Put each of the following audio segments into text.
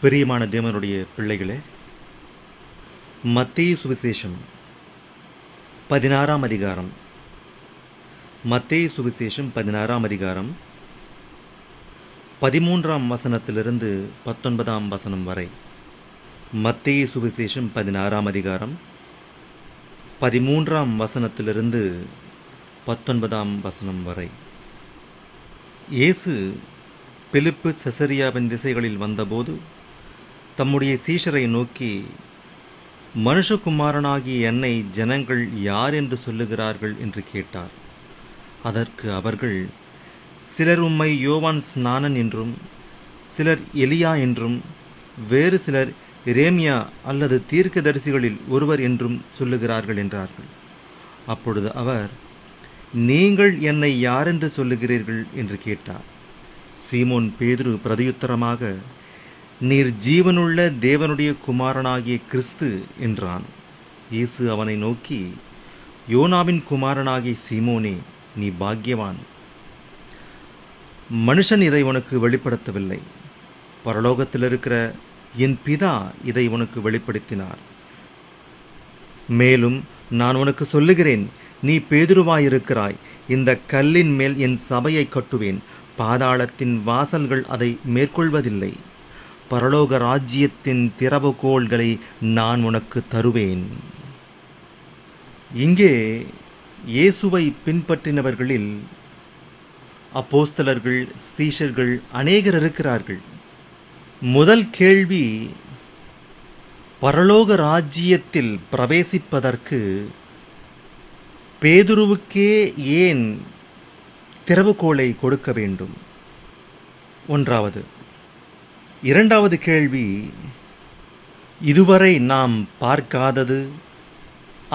பிரியமான தேவனுடைய பிள்ளைகளே, மத்தேயு சுவிசேஷம் 16ஆம் அதிகாரம். மத்தேயு சுவிசேஷம் 16ஆம் அதிகாரம் 13ஆம் வசனத்திலிருந்து 19ஆம் வசனம் வரை. மத்தேயு சுவிசேஷம் 16ஆம் அதிகாரம் 13ஆம் வசனத்திலிருந்து 19ஆம் வசனம் வரை. இயேசு பிலிப்பு செசரியாவின் திசைகளில் வந்தபோது தம்முடைய சீஷரை நோக்கி, மனுஷகுமாரனாகிய என்னை ஜனங்கள் யார் என்று சொல்லுகிறார்கள் என்று கேட்டார். அதற்கு அவர்கள், சிலர் உம்மை யோவான் ஸ்நானன் என்றும், சிலர் எலியா என்றும், வேறு சிலர் எரேமியா அல்லது தீர்க்கதரிசிகளில் ஒருவர் என்றும் சொல்லுகிறார்கள் என்றார்கள். அப்பொழுது அவர், நீங்கள் என்னை யாரென்று சொல்லுகிறீர்கள் என்று கேட்டார். சீமோன் பேதுரு பிரதியுத்தரமாக, நீர் ஜீவனுள்ள தேவனுடைய குமாரனாகிய கிறிஸ்து என்றான். இயேசு அவனை நோக்கி, யோனாவின் குமாரனாகிய சீமோனே, நீ பாக்கியவான். மனுஷன் இதை உனக்கு வெளிப்படுத்தவில்லை, பரலோகத்தில் இருக்கிற என் பிதா இதை உனக்கு வெளிப்படுத்தினார். மேலும் நான் உனக்கு சொல்லுகிறேன், நீ பேதுருவாயிருக்கிறாய், இந்த கல்லின் மேல் என் சபையை கட்டுவேன், பாதாளத்தின் வாசல்கள் அதை மேற்கொள்வதில்லை. பரலோக ராஜ்யத்தின் திறவுகோல்களை நான் உனக்கு தருவேன். இங்கே இயேசுவை பின்பற்றினவர்களில் அப்போஸ்தலர்கள், சீஷர்கள் அநேகர் இருக்கிறார்கள். முதல் கேள்வி, பரலோக ராஜ்யத்தில் பிரவேசிப்பதற்கு பேதுருவுக்கே ஏன் திறவுகோலை கொடுக்க வேண்டும்? ஒன்றாவது. இரண்டாவது கேள்வி, இதுவரை நாம் பார்க்காதது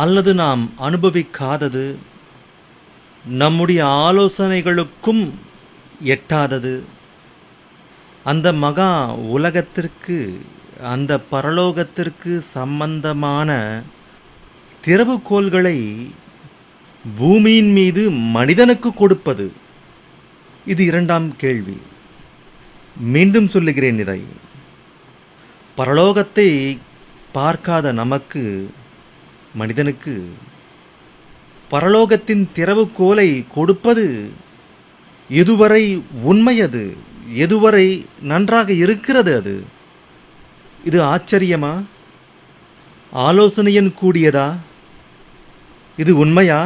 அல்லது நாம் அனுபவிக்காதது, நம்முடைய ஆலோசனைகளுக்கும் எட்டாதது, அந்த மகா உலகத்திற்கு, அந்த பரலோகத்திற்கு சம்பந்தமான திறவுகோல்களை பூமியின் மீது மனிதனுக்கு கொடுப்பது, இது இரண்டாம் கேள்வி. மீண்டும் சொல்லுகிறேன், இதை பரலோகத்தை பார்க்காத நமக்கு, மனிதனுக்கு பரலோகத்தின் திறவுகோலை கொடுப்பது எதுவரை உண்மையது, எதுவரை நன்றாக இருக்கிறது அது? இது ஆச்சரியமா? ஆலோசனையின் கூடியதா? இது உண்மையா?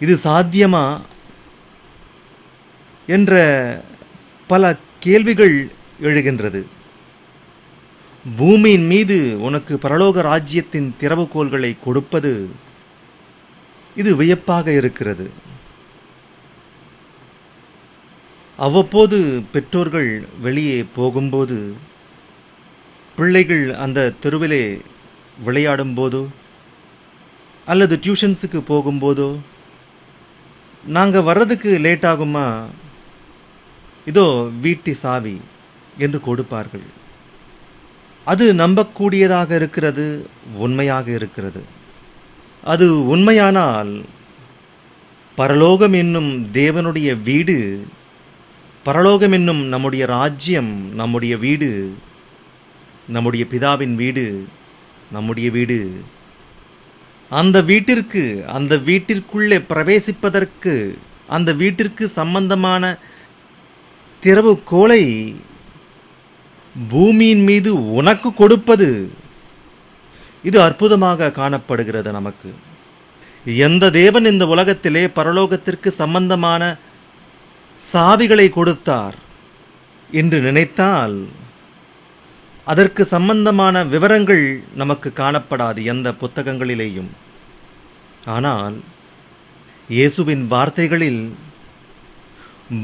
இது சாத்தியமா என்ற பல கேள்விகள் எழுகின்றது. பூமியின் மீது உனக்கு பரலோக ராஜ்யத்தின் திறவுகோல்களை கொடுப்பது, இது வியப்பாக இருக்கிறது. அவ்வப்போது பெற்றோர்கள் வெளியே போகும்போது, பிள்ளைகள் அந்த தெருவிலே விளையாடும் போதோ அல்லது டியூஷன்ஸுக்கு போகும்போதோ, நாங்கள் வர்றதுக்கு லேட் ஆகுமா, இதோ வீட்டு சாவி என்று கொடுப்பார்கள். அது நம்பக்கூடியதாக இருக்கிறது, உண்மையாக இருக்கிறது. அது உண்மையானால் பரலோகம் என்னும் தேவனுடைய வீடு, பரலோகம் என்னும் நம்முடைய ராஜ்யம், நம்முடைய வீடு, நம்முடைய பிதாவின் வீடு, நம்முடைய வீடு, அந்த வீட்டிற்கு, அந்த வீட்டிற்குள்ளே பிரவேசிப்பதற்கு, அந்த வீட்டிற்கு சம்பந்தமான திறவுகோலை பூமியின் மீது உனக்கு கொடுப்பது, இது அற்புதமாக காணப்படுகிறது நமக்கு. எந்த தேவன் இந்த உலகத்திலே பரலோகத்திற்கு சம்பந்தமான சாவிகளை கொடுத்தார் என்று நினைத்தால், அதற்கு சம்பந்தமான விவரங்கள் நமக்கு காணப்படாது எந்த புத்தகங்களிலேயும். ஆனால் இயேசுவின் வார்த்தைகளில்,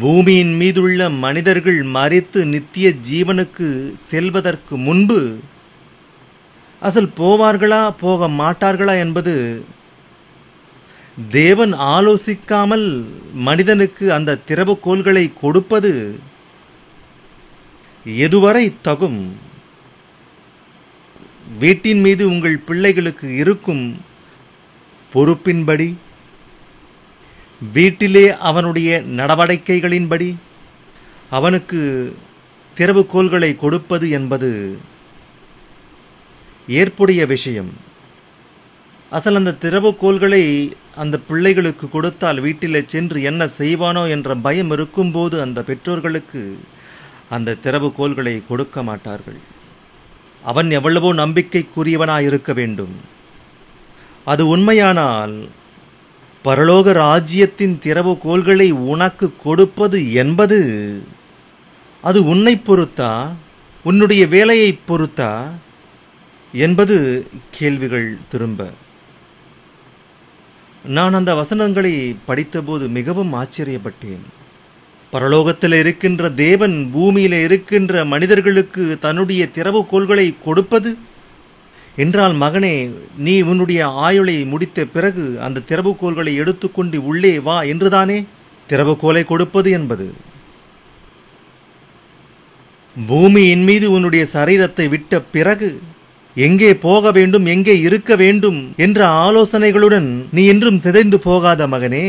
பூமியின் மீதுள்ள மனிதர்கள் மரித்து நித்திய ஜீவனுக்கு செல்வதற்கு முன்பு அசல் போவார்களா போக மாட்டார்களா என்பது தேவன் ஆலோசிக்காமல் மனிதனுக்கு அந்த திறவுகோல்களை கொடுப்பது எதுவரை தகும்? வீட்டின் மீது உங்கள் பிள்ளைகளுக்கு இருக்கும் பொறுப்பின்படி, வீட்டிலே அவனுடைய நடவடிக்கைகளின்படி, அவனுக்கு திறவுகோல்களை கொடுப்பது என்பது ஏற்புடைய விஷயம். அசல் அந்த திறவுகோல்களை அந்த பிள்ளைகளுக்கு கொடுத்தால் வீட்டிலே சென்று என்ன செய்வானோ என்ற பயம் இருக்கும்போது அந்த பெற்றோர்களுக்கு அந்த திறவுகோல்களை கொடுக்க மாட்டார்கள். அவன் எவ்வளவோ நம்பிக்கைக்குரியவனாயிருக்க வேண்டும். அது உண்மையானால் பரலோக ராஜ்யத்தின் திறவுகோல்களை உனக்கு கொடுப்பது என்பது அது உன்னை பொறுத்தா, உன்னுடைய வேலையை பொறுத்தா என்பது கேள்விகள் திரும்ப. நான் அந்த வசனங்களை படித்தபோது மிகவும் ஆச்சரியப்பட்டேன். பரலோகத்தில் இருக்கின்ற தேவன் பூமியில இருக்கின்ற மனிதர்களுக்கு தன்னுடைய திறவுகோல்களை கொடுப்பது என்றால், மகனே, நீ உன்னுடைய ஆயுளை முடித்த பிறகு அந்த திறவுகோல்களை எடுத்துக்கொண்டு உள்ளே வா என்றுதானே திறவுகோலை கொடுப்பது என்பது. பூமியின் மீது உன்னுடைய சரீரத்தை விட்ட பிறகு எங்கே போக வேண்டும், எங்கே இருக்க வேண்டும் என்ற ஆலோசனைகளுடன் நீ என்றும் சிதைந்து போகாத மகனே.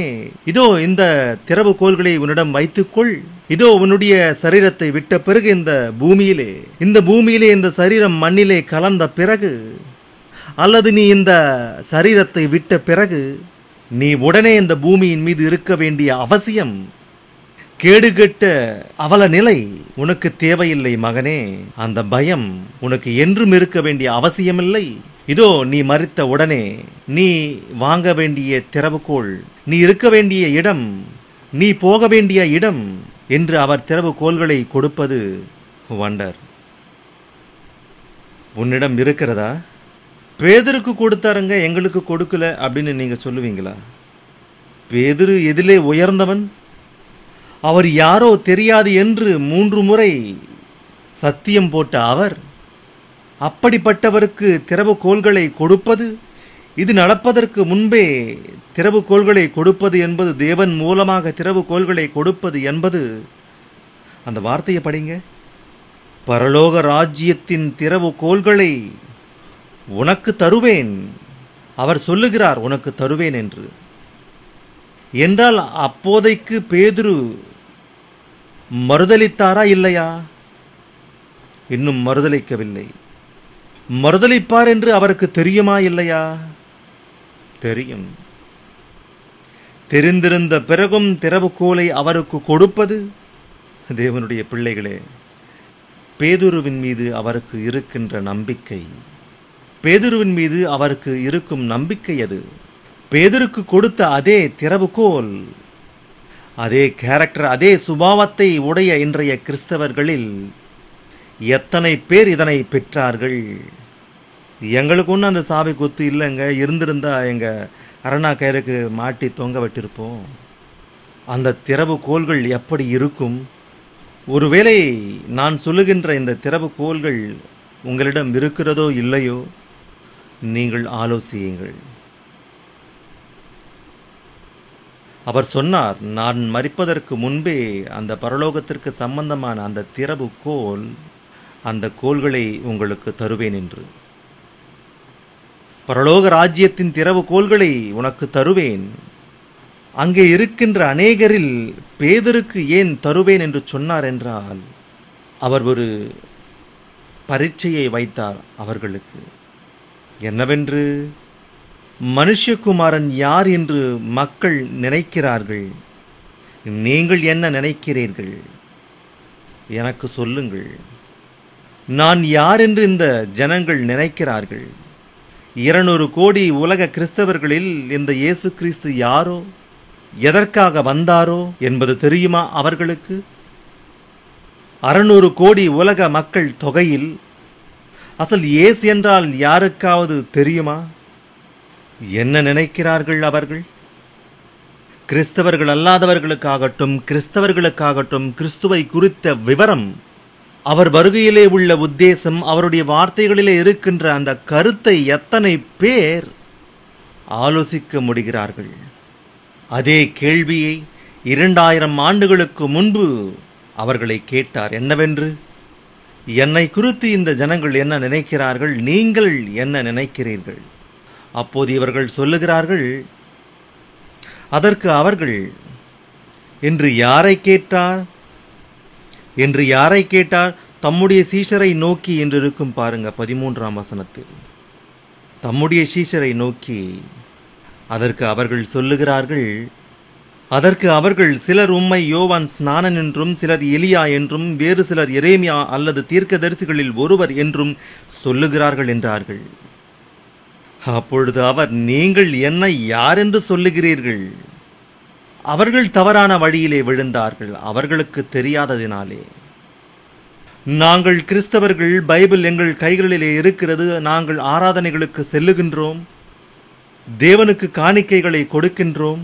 இதோ இந்த திறவுகோல்களை உன்னிடம் வைத்துக்கொள். இதோ உன்னுடைய சரீரத்தை விட்ட பிறகு இந்த பூமியிலே இந்த சரீரம் மண்ணிலே கலந்த பிறகு, அல்லது நீ இந்த சரீரத்தை விட்ட பிறகு நீ உடனே இந்த பூமியின் மீது இருக்க வேண்டிய அவசியம், கேடுகெட்ட அவல நிலை உனக்கு தேவையில்லை மகனே. அந்த பயம் உனக்கு என்றும் இருக்க வேண்டிய அவசியமில்லை. இதோ நீ மரித்த உடனே நீ வாங்க வேண்டிய திறவுகோல், நீ இருக்க வேண்டிய இடம், நீ போக வேண்டிய இடம் என்று அவர் திறவுகோல்களை கொடுப்பது வண்டர். உன்னிடம் இருக்கிறதா? பேதுருக்கு கொடுத்தாருங்க, எங்களுக்கு கொடுக்கல அப்படின்னு நீங்க சொல்லுவீங்களா? பேதுரு எதிலே உயர்ந்தவன்? அவர் யாரோ தெரியாது என்று 3 முறை சத்தியம் போட்ட அவர், அப்படிப்பட்டவருக்கு திறவுகோல்களை கொடுப்பது, இது நடப்பதற்கு முன்பே திறவுகோல்களை கொடுப்பது என்பது, தேவன் மூலமாக திறவுகோல்களை கொடுப்பது என்பது, அந்த வார்த்தையை படிங்க. பரலோக ராஜ்யத்தின் திறவுகோல்களை உனக்கு தருவேன். அவர் சொல்லுகிறார் உனக்கு தருவேன் என்று. என்றால் அப்போதைக்கு பேதுரு மறுதலித்தாரா இல்லையா? இன்னும் மறுதலிக்கவில்லை. மறுதலிப்பார் என்று அவருக்கு தெரியுமா இல்லையா? தெரியும். தெரிந்திருந்த பிறகும் திறவுகோலை அவருக்கு கொடுப்பது, தேவனுடைய பிள்ளைகளே, பேதுருவின் மீது அவருக்கு இருக்கின்ற நம்பிக்கை, பேதுருவின் மீது அவருக்கு இருக்கும் நம்பிக்கை அது. பேதுருக்கு கொடுத்த அதே திறவுகோல், அதே கேரக்டர், அதே சுபாவத்தை உடைய இன்றைய கிறிஸ்தவர்களில் எத்தனை பேர் இதனை பெற்றார்கள்? எங்களுக்கு ஒன்றும் அந்த சாவி கொத்து இல்லைங்க, இருந்திருந்தா எங்க அரணா கயிறுக்கு மாட்டி தொங்க விட்டிருப்போம். அந்த திறவுகோல்கள் எப்படி இருக்கும்? ஒருவேளை நான் சொல்லுகின்ற இந்த திறவுகோல்கள் உங்களிடம் இருக்கிறதோ இல்லையோ, நீங்கள் ஆலோசியுங்கள். அவர் சொன்னார், நான் மரிப்பதற்கு முன்பே அந்த பரலோகத்திற்கு சம்பந்தமான அந்த திறவுகோல், அந்த கோல்களை உங்களுக்கு தருவேன் என்று. பரலோக ராஜ்யத்தின் திறவுகோல்களை உனக்கு தருவேன். அங்கே இருக்கின்ற அநேகரில் பேதுருக்கு ஏன் தருவேன் என்று சொன்னார் என்றால், அவர் ஒரு பரீட்சையை வைத்தார் அவர்களுக்கு. என்னவென்று, மனுஷகுமாரன் யார் என்று மக்கள் நினைக்கிறார்கள், நீங்கள் என்ன நினைக்கிறீர்கள்? எனக்கு சொல்லுங்கள். நான் யார் என்று இந்த ஜனங்கள் நினைக்கிறார்கள். 200 கோடி உலக கிறிஸ்தவர்களில் இந்த இயேசு கிறிஸ்து யாரோ, எதற்காக வந்தாரோ என்பது தெரியுமா அவர்களுக்கு? 600 கோடி உலக மக்கள் தொகையில் அசல் இயேசு என்றால் யாருக்காவது தெரியுமா? என்ன நினைக்கிறார்கள் அவர்கள்? கிறிஸ்தவர்கள் அல்லாதவர்களுக்காகட்டும், கிறிஸ்தவர்களுக்காகட்டும், கிறிஸ்துவை குறித்த விவரம், அவர் வருகையிலே உள்ள உத்தேசம், அவருடைய வார்த்தைகளிலே இருக்கின்ற அந்த கருத்தை எத்தனை பேர் ஆலோசிக்க முடிகிறார்கள்? அதே கேள்வியை 2000 ஆண்டுகளுக்கு முன்பு அவர்களை கேட்டார். என்னவென்று, என்னை குறித்து இந்த ஜனங்கள் என்ன நினைக்கிறார்கள், நீங்கள் என்ன நினைக்கிறீர்கள்? அப்போது இவர்கள் சொல்லுகிறார்கள், அதற்கு அவர்கள், என்று யாரை கேட்டார்? என்று யாரை கேட்டார்? தம்முடைய சீஷரை நோக்கி என்று இருக்கும் பாருங்க 13ஆம் வசனத்தில். தம்முடைய சீஷரை நோக்கி. அதற்கு அவர்கள் சிலர் உம்மை யோவான் ஸ்நானன் என்றும், சிலர் எலியா என்றும், வேறு சிலர் எரேமியா அல்லது தீர்க்கதரிசிகளில் ஒருவர் என்றும் சொல்லுகிறார்கள் என்றார்கள். அப்பொழுது அவர், நீங்கள் என்னை யார் என்று சொல்லுகிறீர்கள்? அவர்கள் தவறான வழியிலே விழுந்தார்கள், அவர்களுக்கு தெரியாததினாலே. நாங்கள் கிறிஸ்தவர்கள், பைபிள் எங்கள் கைகளிலே இருக்கிறது, நாங்கள் ஆராதனைகளுக்கு செல்லுகின்றோம், தேவனுக்கு காணிக்கைகளை கொடுக்கின்றோம்,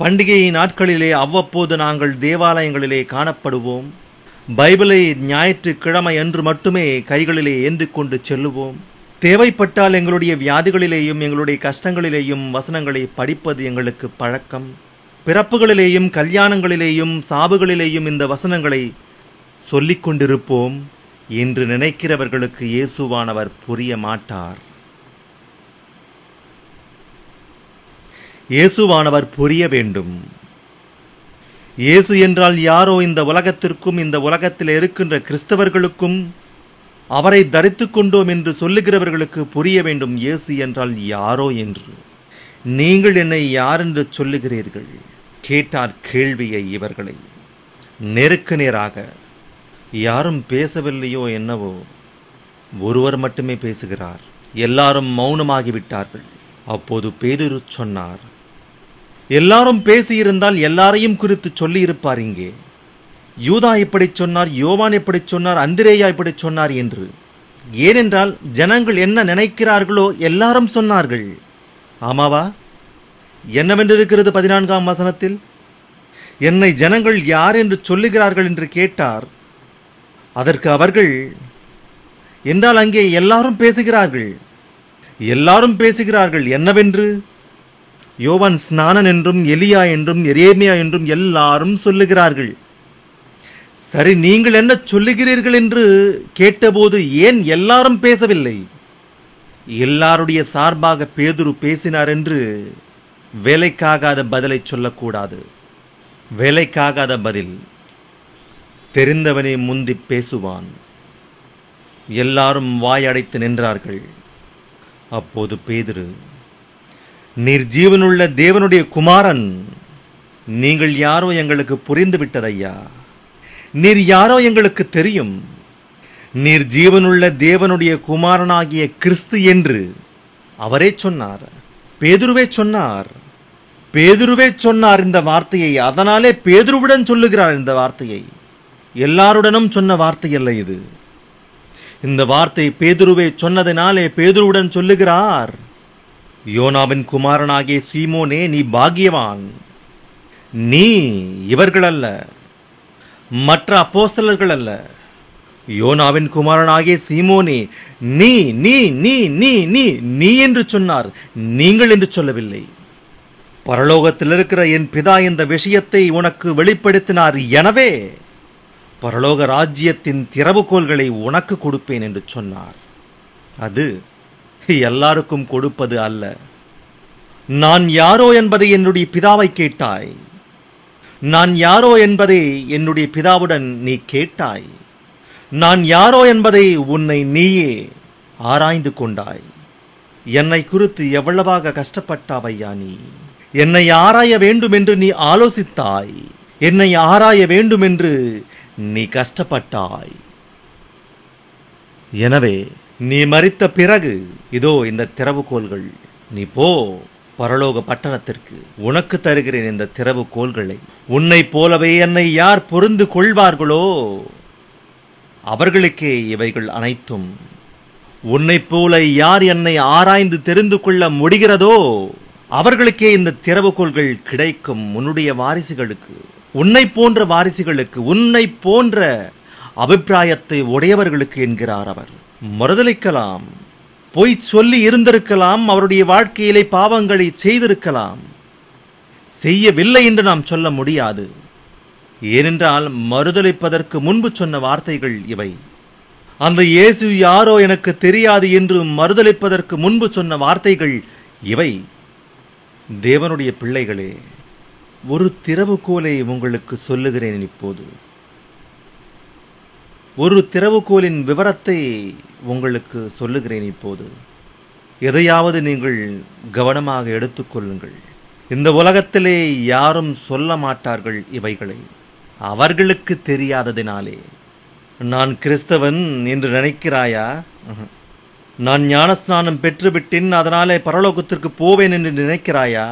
பண்டிகை நாட்களிலே அவ்வப்போது நாங்கள் தேவாலயங்களிலே காணப்படுவோம், பைபிளை ஞாயிற்றுக்கிழமை அன்று மட்டுமே கைகளிலே ஏந்தி கொண்டு செல்லுவோம், தேவைப்பட்டால் எங்களுடைய வியாதிகளிலேயும் எங்களுடைய கஷ்டங்களிலேயும் வசனங்களை படிப்பது எங்களுக்கு பழக்கம், பிறப்புகளிலேயும் கல்யாணங்களிலேயும் சாவுகளிலேயும் இந்த வசனங்களை சொல்லிக் கொண்டிருப்போம் என்று நினைக்கிறவர்களுக்கு இயேசுவானவர் புரிய மாட்டார். இயேசுவானவர் புரிய வேண்டும். இயேசு என்றால் யாரோ இந்த உலகத்திற்கும் இந்த உலகத்தில் இருக்கின்ற கிறிஸ்தவர்களுக்கும் அவரை தரித்துக் கொண்டோம் என்று சொல்லுகிறவர்களுக்கு புரிய வேண்டும் இயேசு என்றால் யாரோ என்று. நீங்கள் என்னை யார் என்று சொல்லுகிறீர்கள்? கேட்டார் கேள்வியை இவர்களை. நேருக்கு நேராக. யாரும் பேசவில்லையோ என்னவோ, ஒருவர் மட்டுமே பேசுகிறார். எல்லாரும் மௌனமாகிவிட்டார்கள். அப்போது பேதுரு சொன்னார், எல்லாரும் பேசியிருந்தால் எல்லாரையும் குறித்து சொல்லி இருப்பார். இங்கே யூதா இப்படி சொன்னார், யோவான் இப்படி சொன்னார், அந்திரேயா இப்படி சொன்னார் என்று. ஏனென்றால் ஜனங்கள் என்ன நினைக்கிறார்களோ எல்லாரும் சொன்னார்கள். ஆமாவா? என்னவென்றிருக்கிறது 14ஆம் வசனத்தில்? என்னை ஜனங்கள் யார் என்று சொல்லுகிறார்கள் என்று கேட்டார். அதற்கு அவர்கள், என்றால் அங்கே எல்லாரும் பேசுகிறார்கள். எல்லாரும் பேசுகிறார்கள் என்னவென்று? யோவான் ஸ்நானன் என்றும், எலியா என்றும், எரேமியா என்றும் எல்லாரும் சொல்லுகிறார்கள். சரி, நீங்கள் என்ன சொல்லுகிறீர்கள் என்று கேட்டபோது ஏன் எல்லாரும் பேசவில்லை? எல்லாருடைய சார்பாக பேதுரு பேசினார் என்று வேலைக்காகாத பதிலை சொல்லக்கூடாது. வேலைக்காகாத பதில். தெரிந்தவனே முந்தி பேசுவான். எல்லாரும் வாயடைத்து நின்றார்கள். அப்போது பேதுரு, நீர் ஜீவனுள்ள தேவனுடைய குமாரன், நீங்கள் யாரோ எங்களுக்கு புரிந்து விட்டதையா. நீர் யாரோ எங்களுக்கு தெரியும். நீர் ஜீவனுள்ள தேவனுடைய குமாரனாகிய கிறிஸ்து என்று அவரே சொன்னார். பேதுருவே சொன்னார். பேதுருவே சொன்னார் இந்த வார்த்தையை. அதனாலே பேதுருவுடன் சொல்லுகிறார் இந்த வார்த்தையை. எல்லாருடனும் சொன்ன வார்த்தை அல்ல இது. இந்த வார்த்தை பேதுருவே சொன்னதினாலே பேதுருவுடன் சொல்லுகிறார். யோனாவின் குமாரனாகிய சீமோனே, நீ பாக்கியவான். நீ இவர்கள் அல்ல, மற்ற அப்போஸ்தலர்கள் அல்ல. யோனாவின் குமாரனாகிய சீமோனே, நீ நீ நீ நீ நீ நீ என்று சொன்னார், நீங்கள் என்று சொல்லவில்லை. பரலோகத்தில் இருக்கிற என் பிதா இந்த விஷயத்தை உனக்கு வெளிப்படுத்தினார். எனவே பரலோக ராஜ்யத்தின் திறவுகோல்களை உனக்கு கொடுப்பேன் என்று சொன்னார். அது எல்லாருக்கும் கொடுப்பது அல்ல. நான் யாரோ என்பதை என்னுடைய பிதாவை கேட்டாய். நான் யாரோ என்பதை என்னுடைய பிதாவுடன் நீ கேட்டாய். நான் யாரோ என்பதை உன்னை நீயே ஆராய்ந்து கொண்டாய். என்னை குறித்து எவ்வளவாக கஷ்டப்பட்டாவையா நீ? என்னை ஆராய வேண்டும் என்று நீ ஆலோசித்தாய். என்னை ஆராய வேண்டும் என்று நீ கஷ்டப்பட்டாய். எனவே நீ மரித்த பிறகு இதோ இந்த திறவுகோல்கள். நீ போ பரலோக பட்டணத்திற்கு. உனக்கு தருகிறேன் இந்த திறவுகோல்களை. உன்னை போலவே என்னை யார் பொருந்து கொள்வார்களோ அவர்களுக்கே இவைகள் அனைத்தும். உன்னை போல யார் என்னை ஆராய்ந்து தெரிந்து கொள்ள முடிகிறதோ அவர்களுக்கே இந்த திறவுகோல்கள் கிடைக்கும். உன்னுடைய வாரிசுகளுக்கு, உன்னை போன்ற வாரிசுகளுக்கு, உன்னை போன்ற அபிப்பிராயத்தை உடையவர்களுக்கு என்கிறார் அவர். மறுதலிக்கலாம், பொய் சொல்லி இருந்திருக்கலாம், அவருடைய வாழ்க்கையிலே பாவங்களை செய்திருக்கலாம். செய்யவில்லை என்று நாம் சொல்ல முடியாது. ஏனென்றால் மறுதலிப்பதற்கு முன்பு சொன்ன வார்த்தைகள் இவை. அந்த இயேசு யாரோ எனக்கு தெரியாது என்று மறுதலிப்பதற்கு முன்பு சொன்ன வார்த்தைகள் இவை. தேவனுடைய பிள்ளைகளே, ஒரு திறவுகோலை உங்களுக்கு சொல்லுகிறேன். இப்போது ஒரு திறவுகோலின் விவரத்தை உங்களுக்கு சொல்லுகிறேன். இப்போது எதையாவது நீங்கள் கவனமாக எடுத்துக்கொள்ளுங்கள். இந்த உலகத்திலே யாரும் சொல்ல மாட்டார்கள் இவைகளை, அவர்களுக்கு தெரியாததினாலே. நான் கிறிஸ்தவன் என்று நினைக்கிறாயா? நான் ஞானஸ்நானம் பெற்றுவிட்டேன், அதனாலே பரலோகத்திற்கு போவேன் என்று நினைக்கிறாயா?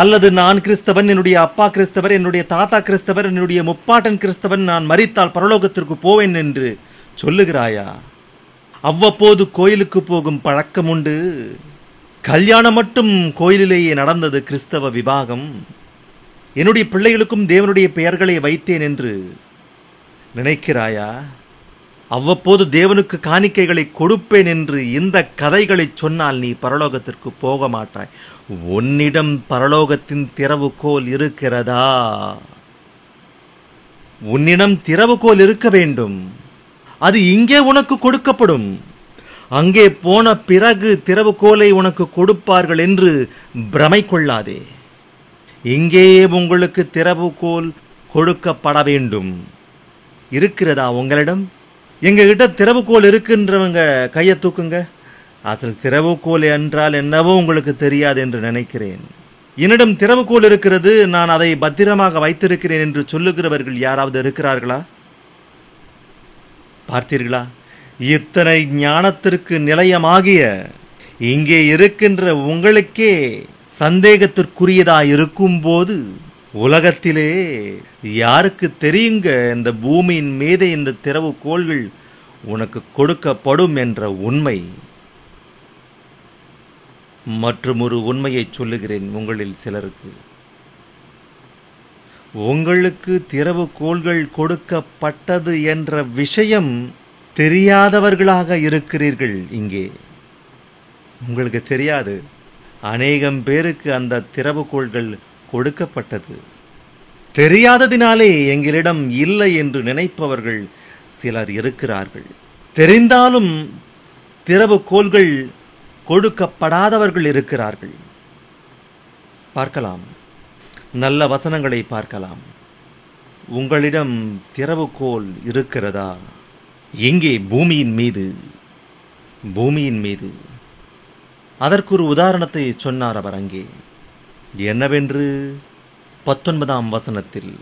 அல்லது நான் கிறிஸ்தவன், என்னுடைய அப்பா கிறிஸ்தவர், என்னுடைய தாத்தா கிறிஸ்தவர், என்னுடைய முப்பாட்டன் கிறிஸ்தவன், நான் மரித்தால் பரலோகத்திற்கு போவேன் என்று சொல்லுகிறாயா? அவ்வப்போது கோயிலுக்கு போகும் பழக்கம் உண்டு. கல்யாணம் மட்டும் கோயிலிலேயே நடந்தது, கிறிஸ்தவ விவாகம். என்னுடைய பிள்ளைகளுக்கும் தேவனுடைய பெயர்களை வைத்தேன் என்று நினைக்கிறாயா? அவ்வப்போது தேவனுக்கு காணிக்கைகளை கொடுப்பேன் என்று இந்த கதைகளை சொன்னால் நீ பரலோகத்திற்கு போக மாட்டாய். உன்னிடம் பரலோகத்தின் திறவுகோல் இருக்கிறதா? உன்னிடம் திறவுகோல் இருக்க வேண்டும். அது இங்கே உனக்கு கொடுக்கப்படும். அங்கே போன பிறகு திறவுகோலை உனக்கு கொடுப்பார்கள் என்று பிரமை கொள்ளாதே. இங்கேயே உங்களுக்கு திறவுகோல் கொடுக்கப்பட வேண்டும். இருக்கிறதா உங்களிடம்? எங்ககிட்ட திறவுகோல் இருக்குன்றவங்க கையை தூக்குங்க. அசல் திறவுகோல் என்றால் என்னவோ உங்களுக்கு தெரியாது என்று நினைக்கிறேன். என்னிடம் திறவுகோல் இருக்கிறது, நான் அதை பத்திரமாக வைத்திருக்கிறேன் என்று சொல்லுகிறவர்கள் யாராவது இருக்கிறார்களா? பார்த்தீர்களா? இத்தனை ஞானத்திற்கு நிலையமாகிய இங்கே இருக்கின்ற உங்களுக்கே சந்தேகத்திற்குரியதாய் இருக்கும் போது உலகத்திலே யாருக்கு தெரியுங்க இந்த பூமியின் மீதே இந்த திறவுகோல்கள் உனக்கு கொடுக்கப்படும் என்ற உண்மை? மற்றும் ஒரு உண்மையை சொல்லுகிறேன் உங்களில் சிலருக்கு. உங்களுக்கு திறவுகோல்கள் கொடுக்கப்பட்டது என்ற விஷயம் தெரியாதவர்களாக இருக்கிறீர்கள். இங்கே உங்களுக்கு தெரியாது. அநேகம் பேருக்கு அந்த திறவுகோல்கள் கொடுக்கப்பட்டது. தெரியாததினாலே எங்களிடம் இல்லை என்று நினைப்பவர்கள் சிலர் இருக்கிறார்கள். தெரிந்தாலும் திறவுகோல்கள் கொடுக்கப்படாதவர்கள் இருக்கிறார்கள். பார்க்கலாம், நல்ல வசனங்களை பார்க்கலாம். உங்களிடம் திறவுகோல் இருக்கிறதா? எங்கே? பூமியின் மீது. அதற்கு ஒரு உதாரணத்தை சொன்னார் அவர் அங்கே. என்னவென்று? 19ஆம் வசனத்தில்,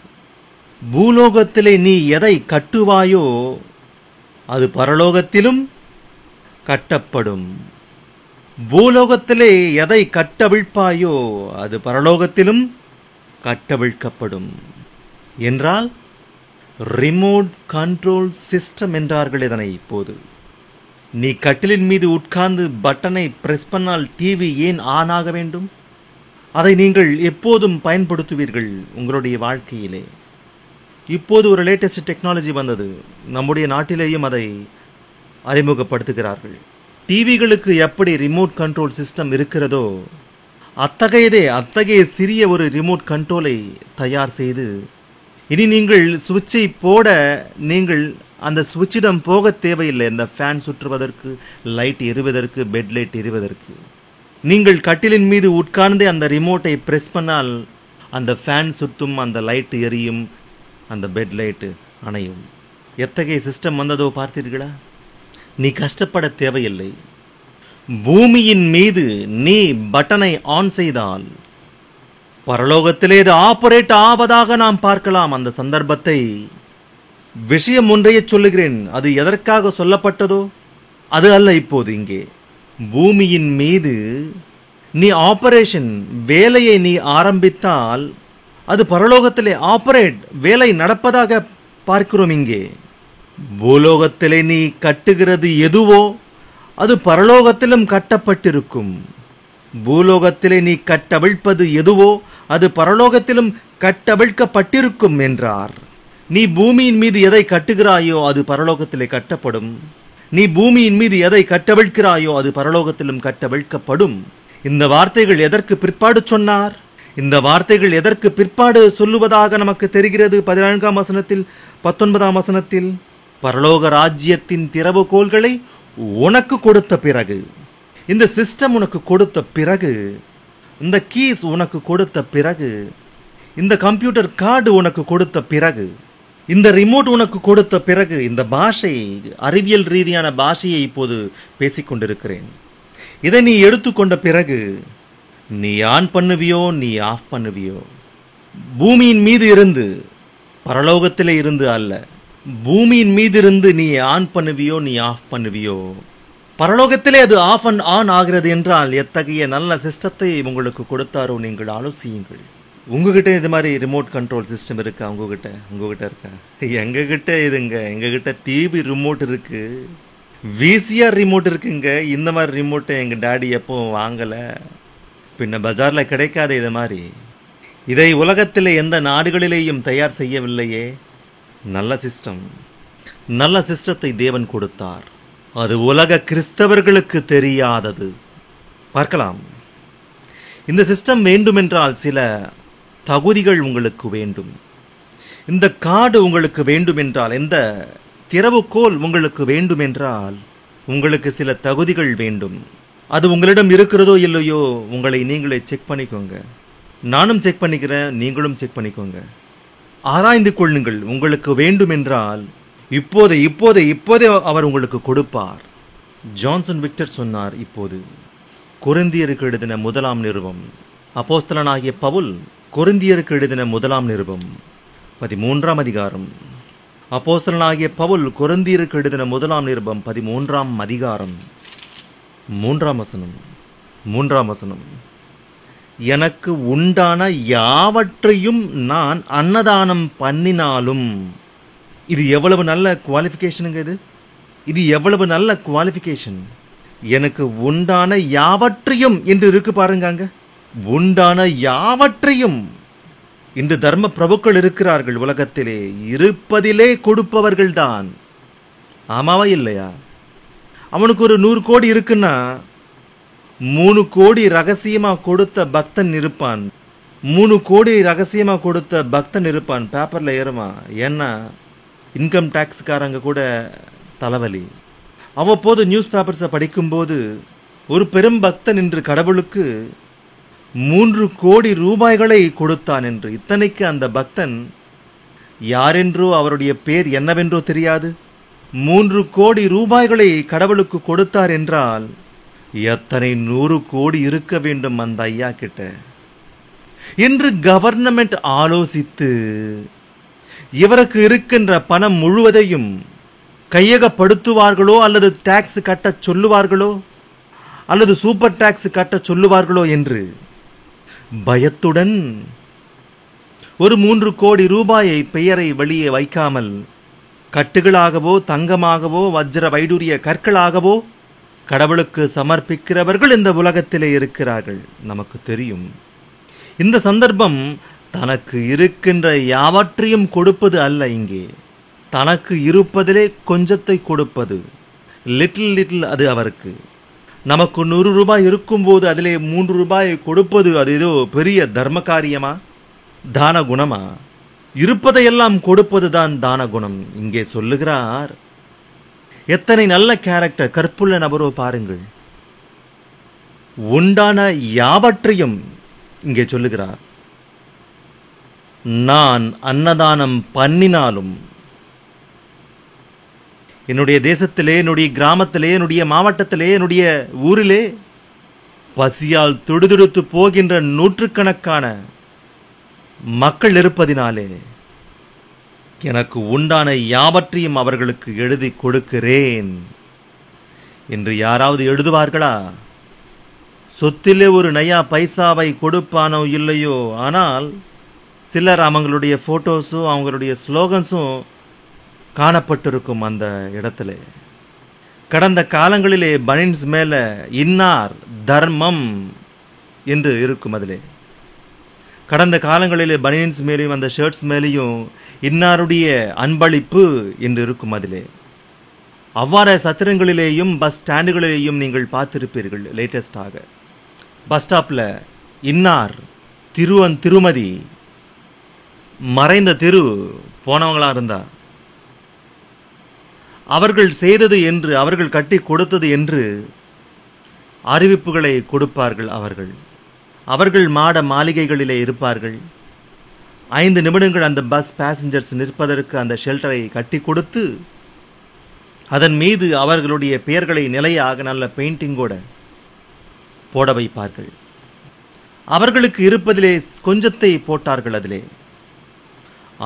பூலோகத்திலே நீ எதை கட்டுவாயோ அது பரலோகத்திலும் கட்டப்படும். பூலோகத்திலே எதை கட்டவிழ்ப்பாயோ அது பரலோகத்திலும் கட்டவிழ்க்கப்படும் என்றால் ரிமோட் கண்ட்ரோல் சிஸ்டம் என்றார்கள் இதனை. இப்போது நீ கட்டிலின் மீது உட்கார்ந்து பட்டனை பிரஸ் பண்ணால் டிவி ஏன் ஆன் ஆக வேண்டும்? அதை நீங்கள் எப்போதும் பயன்படுத்துவீர்கள் உங்களுடைய வாழ்க்கையிலே. இப்போது ஒரு லேட்டஸ்ட் டெக்னாலஜி வந்தது. நம்முடைய நாட்டிலேயும் அதை அறிமுகப்படுத்துகிறார்கள். டிவிகளுக்கு எப்படி ரிமோட் கண்ட்ரோல் சிஸ்டம் இருக்கிறதோ அத்தகைய சிறிய ஒரு ரிமோட் கண்ட்ரோலை தயார் செய்து, இனி நீங்கள் சுவிட்சை போட நீங்கள் அந்த சுவிட்சிடம் போக தேவையில்லை. இந்த ஃபேன் சுற்றுவதற்கு, லைட் எரிவதற்கு, பெட் லைட் எரிவதற்கு. நீங்கள் கட்டிலின் மீது உட்கார்ந்தே அந்த ரிமோட்டை பிரஸ் பண்ணால் அந்த ஃபேன் சுத்தும், அந்த லைட் எரியும், அந்த பெட் லைட் அணையும். எத்தகைய சிஸ்டம் வந்ததோ பார்த்தீர்களா? நீ கஷ்டப்பட தேவையில்லை. பூமியின் மீது நீ பட்டனை ஆன் செய்தால் பரலோகத்திலே இது ஆபரேட் ஆவதாக நாம் பார்க்கலாம் அந்த சந்தர்ப்பத்தை. விஷயம் ஒன்றையே சொல்லுகிறேன், அது எதற்காக சொல்லப்பட்டதோ அது அல்ல. இப்போது இங்கே பூமியின் மீது நீ ஆபரேஷன் வேலையை நீ ஆரம்பித்தால் அது பரலோகத்திலே ஆபரேட் வேலை நடப்பதாக பார்க்கிறோம். இங்கே பூலோகத்திலே நீ கட்டுகிறது எதுவோ அது பரலோகத்திலும் கட்டப்பட்டிருக்கும். பூலோகத்திலே நீ கட்டவிழ்ப்பது எதுவோ அது பரலோகத்திலும் கட்டவிழ்க்கப்பட்டிருக்கும் என்றார். நீ பூமியின் மீது எதை கட்டுகிறாயோ அது பரலோகத்திலே கட்டப்படும். நீ பூமியின் மீது எதை கட்டவிழ்க்கிறாயோ அது பரலோகத்திலும் கட்டவிழ்க்கப்படும். இந்த வார்த்தைகள் எதற்கு பிற்பாடு சொன்னார்? இந்த வார்த்தைகள் எதற்கு பிற்பாடு சொல்லுவதாக நமக்கு தெரிகிறது? 14ஆம் வசனத்தில், 19ஆம் வசனத்தில், பரலோக ராஜ்யத்தின் திறவுகோல்களை உனக்கு கொடுத்த பிறகு, இந்த சிஸ்டம் உனக்கு கொடுத்த பிறகு, இந்த கீஸ் உனக்கு கொடுத்த பிறகு, இந்த கம்ப்யூட்டர் கார்டு உனக்கு கொடுத்த பிறகு, இந்த ரிமோட் உனக்கு கொடுத்த பிறகு இந்த பாஷை, அறிவியல் ரீதியான பாஷையை இப்போது பேசிக்கொண்டிருக்கிறேன். இதை நீ எடுத்துக்கொண்ட பிறகு நீ ஆன் பண்ணுவியோ, நீ ஆஃப் பண்ணுவியோ. பூமியின் மீது இருந்து, பரலோகத்திலே இருந்து அல்ல, பூமியின் மீது இருந்து நீ ஆன் பண்ணுவியோ, நீ ஆஃப் பண்ணுவியோ. பரலோகத்திலே அது ஆஃப் அண்ட் ஆன் ஆகிறது என்றால் எத்தகைய நல்ல சிஸ்டத்தை உங்களுக்கு கொடுத்தாரோ நீங்கள் ஆலோசியுங்கள். உங்ககிட்ட இது மாதிரி ரிமோட் கண்ட்ரோல் சிஸ்டம் இருக்கா? உங்ககிட்ட இருக்கா? எங்ககிட்ட இதுங்க, எங்ககிட்ட டிவி ரிமோட் இருக்கு, விசிஆர் ரிமோட் இருக்குங்க. இந்த மாதிரி ரிமோட்டை எங்க டாடி எப்பவும் வாங்கல. பின்ன பஜார்ல கிடைக்காத இது மாதிரி. இதை உலகத்திலே எந்த நாடுகளிலேயும் தயார் செய்யவில்லையே. நல்ல சிஸ்டம், நல்ல சிஸ்டத்தை தேவன் கொடுத்தார். அது உலக கிறிஸ்தவர்களுக்கு தெரியாதது. பார்க்கலாம். இந்த சிஸ்டம் வேண்டுமென்றால் சில தகுதிகள் உங்களுக்கு வேண்டும். இந்த கார்டு உங்களுக்கு வேண்டுமென்றால், இந்த திறவுகோல் உங்களுக்கு வேண்டுமென்றால் உங்களுக்கு சில தகுதிகள் வேண்டும். அது உங்களிடம் இருக்கிறதோ இல்லையோ உங்களை நீங்களே செக் பண்ணிக்கோங்க. நானும் செக் பண்ணிக்கிறேன், நீங்களும் செக் பண்ணிக்கோங்க. ஆராய்ந்து கொள்ளுங்கள். உங்களுக்கு வேண்டுமென்றால் இப்போதே அவர் உங்களுக்கு கொடுப்பார். ஜான்சன் விக்டர் சொன்னார். இப்போது கொரிந்தியருக்கு எழுதின 1 நிருபம், அப்போஸ்தலனாகிய பவுல் கொரிந்தியருக்கு எழுதின 1 நிருபம் 13 அதிகாரம். அப்போஸ்தலனாகிய பவுல் கொரிந்தியருக்கு எழுதின 1 நிருபம் 13 அதிகாரம் 3 வசனம். எனக்கு உண்டான யாவற்றையும் நான் அன்னதானம் பண்ணினாலும். இது எவ்வளவு நல்ல குவாலிஃபிகேஷனுங்க! இது எவ்வளவு நல்ல குவாலிஃபிகேஷன்! எனக்கு உண்டான யாவற்றையும் என்று இருக்கு பாருங்க. உண்டான யாவற்றையும். இன்று தர்ம பிரபுக்கள் இருக்கிறார்கள் உலகத்திலே, இருப்பதிலே கொடுப்பவர்கள் தான். ஆமாவா இல்லையா? அவனுக்கு ஒரு 100 கோடி இருக்குன்னா 3 கோடி ரகசியமா கொடுத்த பக்தன் இருப்பான். 3 கோடி ரகசியமா கொடுத்த பக்தன் இருப்பான். பேப்பர்ல ஏறுமா. ஏன்னா இன்கம் டாக்ஸ்காரங்க கூட தலைவலி. அவ்வப்போது நியூஸ் பேப்பர்ஸை படிக்கும்போது ஒரு பெரும் பக்தன் என்று கடவுளுக்கு 3 கோடி ரூபாய்களை கொடுத்தான் என்று. இத்தனைக்கு அந்த பக்தன் யாரென்றோ, அவருடைய பேர் என்னவென்றோ தெரியாது. 3 கோடி ரூபாய்களை கடவுளுக்கு கொடுத்தார் என்றால் எத்தனை 100 கோடி இருக்க வேண்டும் அந்த ஐயா கிட்ட என்று கவர்னமெண்ட் ஆலோசித்து இவருக்கு இருக்கின்ற பணம் முழுவதையும் கையகப்படுத்துவார்களோ, அல்லது டாக்ஸ் கட்ட சொல்லுவார்களோ, அல்லது சூப்பர் டாக்ஸ் கட்ட சொல்லுவார்களோ என்று பயத்துடன் ஒரு 3 கோடி ரூபாயை பெயரை வெளியே வைக்காமல் கட்டுகளாகவோ, தங்கமாகவோ, வஜ்ர வைடூரிய கற்களாகவோ கடவுளுக்கு சமர்ப்பிக்கிறவர்கள் இந்த உலகத்திலே இருக்கிறார்கள். நமக்கு தெரியும். இந்த சந்தர்ப்பம் தனக்கு இருக்கின்ற யாவற்றையும் கொடுப்பது அல்ல. இங்கே தனக்கு இருப்பதிலே கொஞ்சத்தை கொடுப்பது, லிட்டில் அது அவருக்கு. நமக்கு 100 ரூபாய் இருக்கும்போது அதிலே 3 ரூபாயை கொடுப்பது அது ஏதோ பெரிய தர்ம காரியமா, தான குணமா? இருப்பதையெல்லாம் கொடுப்பதுதான் தான குணம். இங்கே சொல்லுகிறார். எத்தனை நல்ல கேரக்டர், கற்புள்ள நபரோ பாருங்கள். உண்டான யாவற்றையும் இங்கே சொல்லுகிறார். நான் அன்னதானம் பண்ணினாலும், என்னுடைய தேசத்திலே, என்னுடைய கிராமத்திலே, என்னுடைய மாவட்டத்திலே, என்னுடைய ஊரிலே பசியால் துடுதுடுத்து போகின்ற 100கணக்கான மக்கள் இருப்பதினாலே எனக்கு உண்டான யாவற்றையும் அவர்களுக்கு எழுதி கொடுக்கிறேன் என்று யாராவது எழுதுவார்களா? சொத்திலே ஒரு நயா பைசாவை கொடுப்பானோ இல்லையோ, ஆனால் சிலர் அவங்களுடைய போட்டோஸும் அவங்களுடைய ஸ்லோகன்ஸும் காணப்பட்டிருக்கும் அந்த இடத்துல. கடந்த காலங்களிலே பனின்ஸ் மேல இன்னார் தர்மம் என்று இருக்கும். அதிலே கடந்த காலங்களிலே பனியன்ஸ் மேலேயும் அந்த ஷர்ட்ஸ் மேலேயும் இன்னாருடைய அன்பளிப்பு என்று இருக்கும். அதிலே அவ்வாறு சத்திரங்களிலேயும் பஸ் ஸ்டாண்டுகளிலேயும் நீங்கள் பார்த்திருப்பீர்கள். லேட்டஸ்டாக பஸ் ஸ்டாப்ல இன்னார் திருமதி மறைந்த திரு போனவங்களா இருந்தா அவர்கள் செய்தது என்று, அவர்கள் கட்டி கொடுத்தது என்று அறிவிப்புகளை கொடுப்பார்கள். அவர்கள் மாட மாளிகைகளிலே இருப்பார்கள். 5 நிமிடங்கள் அந்த பஸ் பேசஞ்சர்ஸ் நிற்பதற்கு அந்த ஷெல்டரை கட்டி கொடுத்து அதன் மீது அவர்களுடைய பெயர்களை நிலையாக நல்ல பெயிண்டிங்கோட போட வைப்பார்கள். அவர்களுக்கு இருப்பதிலே கொஞ்சத்தை போட்டார்கள் அதிலே.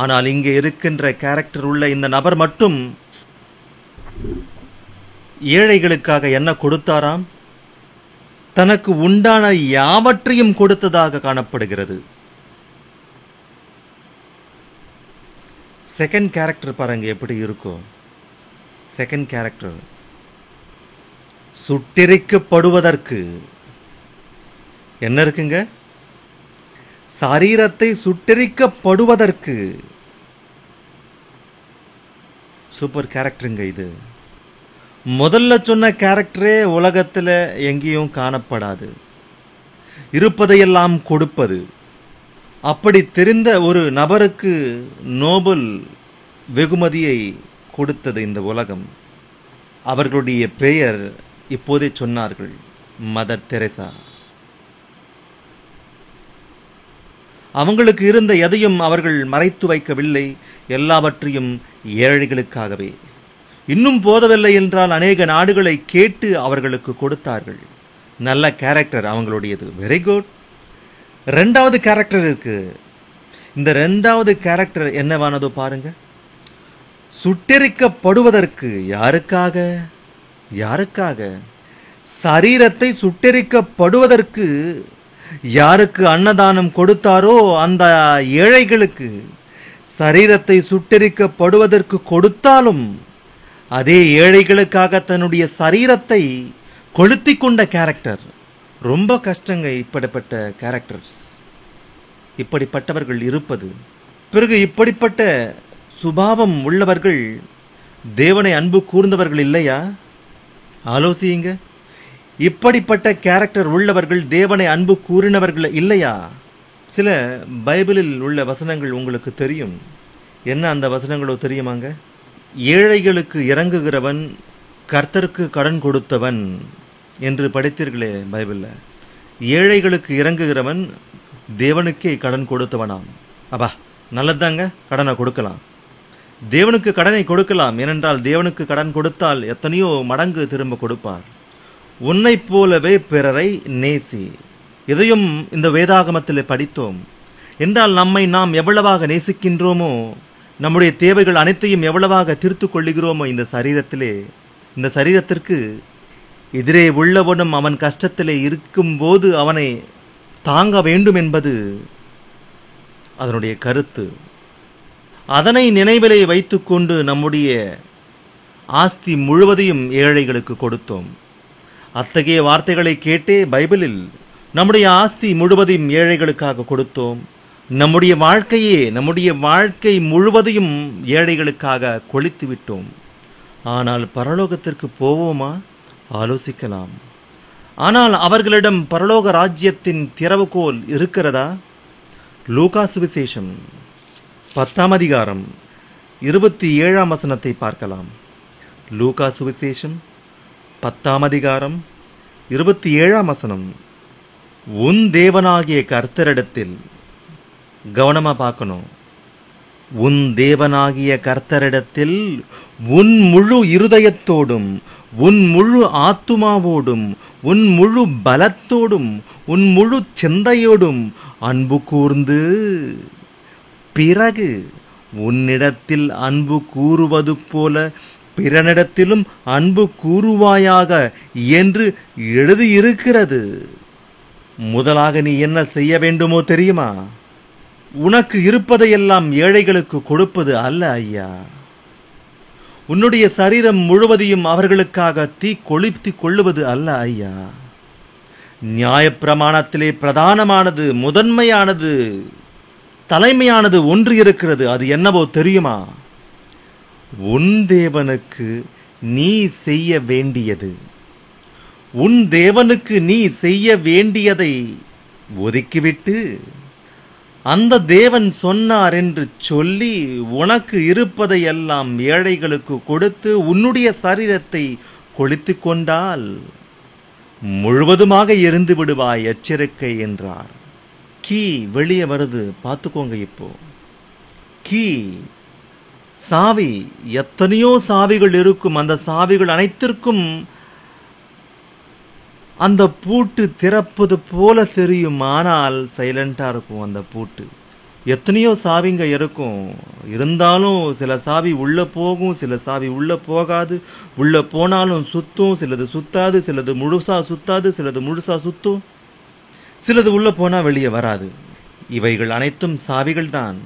ஆனால் இங்கே இருக்கின்ற கேரக்டர் உள்ள இந்த நபர் மட்டும் ஏழைகளுக்காக என்ன கொடுத்தாராம்? தனக்கு உண்டான யாவற்றையும் கொடுத்ததாக காணப்படுகிறது. செகண்ட் கேரக்டர் பாருங்க எப்படி இருக்கும். செகண்ட் கேரக்டர் சுட்டெரிக்கப்படுவதற்கு என்ன இருக்குங்க? சரீரத்தை சுட்டெரிக்கப்படுவதற்கு. சூப்பர் கேரக்டருங்க இது. முதல்ல சொன்ன கேரக்டரே உலகத்தில் எங்கேயும் காணப்படாது. இருப்பதையெல்லாம் கொடுப்பது. அப்படி தெரிந்த ஒரு நபருக்கு நோபல் வெகுமதியை கொடுத்தது இந்த உலகம். அவர்களுடைய பெயர் இப்போதே சொன்னார்கள், மதர் தெரேசா. அவங்களுக்கு இருந்த எதையும் அவர்கள் மறைத்து வைக்கவில்லை, எல்லாவற்றையும் ஏழைகளுக்காகவே. இன்னும் போதவில்லை என்றால் அநேக நாடுகளை கேட்டு அவர்களுக்கு கொடுத்தார்கள். நல்ல கேரக்டர் அவங்களுடையது. Very good. 2வது கேரக்டர் இருக்கு. இந்த 2வது கேரக்டர் என்னவானதோ பாருங்க. சுட்டெரிக்கப்படுவதற்கு. யாருக்காக? யாருக்காக? சரீரத்தை சுட்டெரிக்கப்படுவதற்கு. யாருக்கு அன்னதானம் கொடுத்தாரோ அந்த ஏழைகளுக்கு. சரீரத்தை சுட்டெரிக்கப்படுவதற்கு கொடுத்தாலும் அதே ஏழைகளுக்காக தன்னுடைய சரீரத்தை கொளுத்தி கொண்ட கேரக்டர். ரொம்ப கஷ்டங்க இப்படிப்பட்ட கேரக்டர்ஸ், இப்படிப்பட்டவர்கள் இருப்பது. பிறகு இப்படிப்பட்ட சுபாவம் உள்ளவர்கள் தேவனை அன்பு கூர்ந்தவர்கள் இல்லையா? ஆலோசியுங்க. இப்படிப்பட்ட கேரக்டர் உள்ளவர்கள் தேவனை அன்பு கூறினவர்கள் இல்லையா? சில பைபிளில் உள்ள வசனங்கள் உங்களுக்கு தெரியும். என்ன அந்த வசனங்களோ தெரியுமாங்க? ஏழைகளுக்கு இறங்குகிறவன் கர்த்தருக்கு கடன் கொடுத்தவன் என்று படித்தீர்களே பைபிளில். ஏழைகளுக்கு இறங்குகிறவன் தேவனுக்கே கடன் கொடுத்தவனாம். அப்பா நல்லதுதாங்க, கடனை கொடுக்கலாம். தேவனுக்கு கடனை கொடுக்கலாம். ஏனென்றால் தேவனுக்கு கடன் கொடுத்தால் எத்தனையோ மடங்கு திரும்ப கொடுப்பார். உன்னை போலவே பிறரை நேசி. இதையும் இந்த வேதாகமத்தில் படித்தோம். என்றால் நம்மை நாம் எவ்வளவாக நேசிக்கின்றோமோ, நம்முடைய தேவைகள் அனைத்தையும் எவ்வளவாக தீர்த்து கொள்ளுகிறோமோ இந்த சரீரத்திலே, இந்த சரீரத்திற்கு எதிரே உள்ளவனும் அவன் கஷ்டத்திலே இருக்கும்போது அவனை தாங்க வேண்டும் என்பது அதனுடைய கருத்து. அதனை நினைவிலே வைத்துக்கொண்டு நம்முடைய ஆஸ்தி முழுவதையும் ஏழைகளுக்கு கொடுத்தோம். அத்தகைய வார்த்தைகளை கேட்டே பைபிளில் நம்முடைய ஆஸ்தி முழுவதையும் ஏழைகளுக்காக கொடுத்தோம். நம்முடைய வாழ்க்கை முழுவதையும் ஏழைகளுக்காக கொளித்து விட்டோம். ஆனால் பரலோகத்திற்கு போவோமா? ஆலோசிக்கலாம். ஆனால் அவர்களிடம் பரலோக ராஜ்யத்தின் திறவுகோல் இருக்கிறதா? லூக்கா சுவிசேஷம் 10ஆம் அதிகாரம் 27ஆம் வசனத்தை பார்க்கலாம். லூக்கா சுவிசேஷம் 10ஆம் அதிகாரம் 27ஆம் வசனம். உன் தேவனாகிய கர்த்தரிடத்தில், கவனமா பார்க்கணும், உன் தேவனாகிய கர்த்தரிடத்தில் உன் முழு இருதயத்தோடும் உன் முழு ஆத்துமாவோடும் உன் முழு பலத்தோடும் உன் முழு சிந்தையோடும் அன்பு கூர்ந்து, பிறகு உன்னிடத்தில் அன்பு கூறுவது போல பிறனிடத்திலும் அன்பு கூறுவாயாக என்று எழுதியிருக்கிறது. முதலாக நீ என்ன செய்ய வேண்டுமோ தெரியுமா? உனக்கு இருப்பதையெல்லாம் ஏழைகளுக்கு கொடுப்பது அல்ல ஐயா. உன்னுடைய சரீரம் முழுவதையும் அவர்களுக்காக தீ கொளுத்தி கொள்ளுவது அல்ல ஐயா. நியாயப்பிரமாணத்திலே பிரதானமானது, முதன்மையானது, தலைமையானது ஒன்று இருக்கிறது. அது என்னவோ தெரியுமா? உன் தேவனுக்கு நீ செய்ய வேண்டியது. உன் தேவனுக்கு நீ செய்ய வேண்டியதை ஒதுக்கிவிட்டு அந்த தேவன் சொன்னார் என்று சொல்லி உனக்கு இருப்பதையெல்லாம் ஏழைகளுக்கு கொடுத்து உன்னுடைய சரீரத்தை கொளுத்தி கொண்டால் முழுவதுமாக எரிந்து விடுவாய், எச்சரிக்கை என்றார். கீ வெளியே வருது, பார்த்துக்கோங்க. இப்போ கீ, சாவி. எத்தனையோ சாவிகள் இருக்கும். அந்த சாவிகள் அனைத்திற்கும் அந்த பூட்டு திறப்பது போல தெரியும், ஆனால் சைலண்டா இருக்கும் அந்த பூட்டு. எத்தனையோ சாவிங்க இருக்கும், இருந்தாலும் சில சாவி உள்ள போகும், சில சாவி உள்ள போகாது. உள்ள போனாலும் சுத்தும், சிலது சுத்தாது, சிலது முழுசா சுத்தாது, சிலது முழுசா சுத்தும், சிலது உள்ள போனா வெளியே வராது. இவைகள் அனைத்தும் சாவிகள் தான்.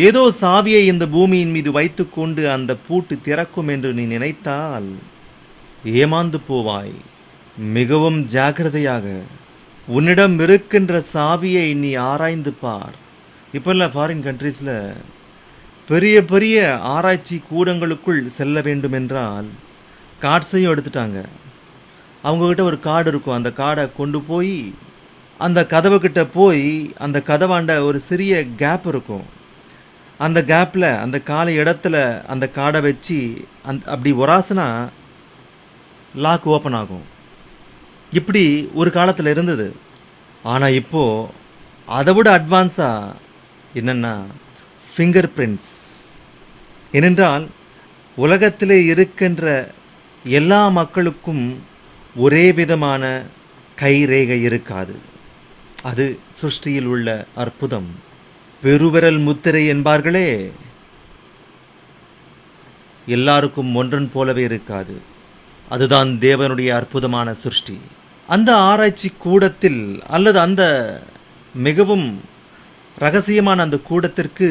ஏதோ சாவியை இந்த பூமியின் மீது வைத்துக்கொண்டு அந்த பூட்டு திறக்கும் என்று நீ நினைத்தால் ஏமாந்து போவாய். மிகவும் ஜாக்கிரதையாக உன்னிடம் இருக்கின்ற சாவியை நீ ஆராய்ந்து பார். இப்பெல்லாம் ஃபாரின் கண்ட்ரீஸில் பெரிய பெரிய ஆராய்ச்சி கூடங்களுக்குள் செல்ல வேண்டும் என்றால் கார்ட்ஸையும் எடுத்துட்டாங்க. அவங்கக்கிட்ட ஒரு கார்டு இருக்கும். அந்த கார்டை கொண்டு போய் அந்த கதவுக்கிட்ட போய் அந்த கதவாண்ட ஒரு சிறிய கேப் இருக்கும். அந்த கேப்பில் அந்த காலை இடத்துல அந்த கார்டை வச்சு அப்படி ஒராசனா லாக் ஓப்பன் ஆகும். இப்படி ஒரு காலத்தில் இருந்தது. ஆனால் இப்போது அதை விட அட்வான்ஸாக என்னென்னா ஃபிங்கர் பிரிண்ட்ஸ். ஏனென்றால் உலகத்திலே இருக்கின்ற எல்லா மக்களுக்கும் ஒரே விதமான கைரேகை இருக்காது. அது சிருஷ்டியில் உள்ள அற்புதம். பெருவிரல் முத்திரை என்பார்களே, எல்லாருக்கும் ஒன்றன் போலவே இருக்காது. அதுதான் தேவனுடைய அற்புதமான சிருஷ்டி. அந்த ஆராய்ச்சி கூடத்தில் அல்லது அந்த மிகவும் ரகசியமான அந்த கூடத்திற்கு,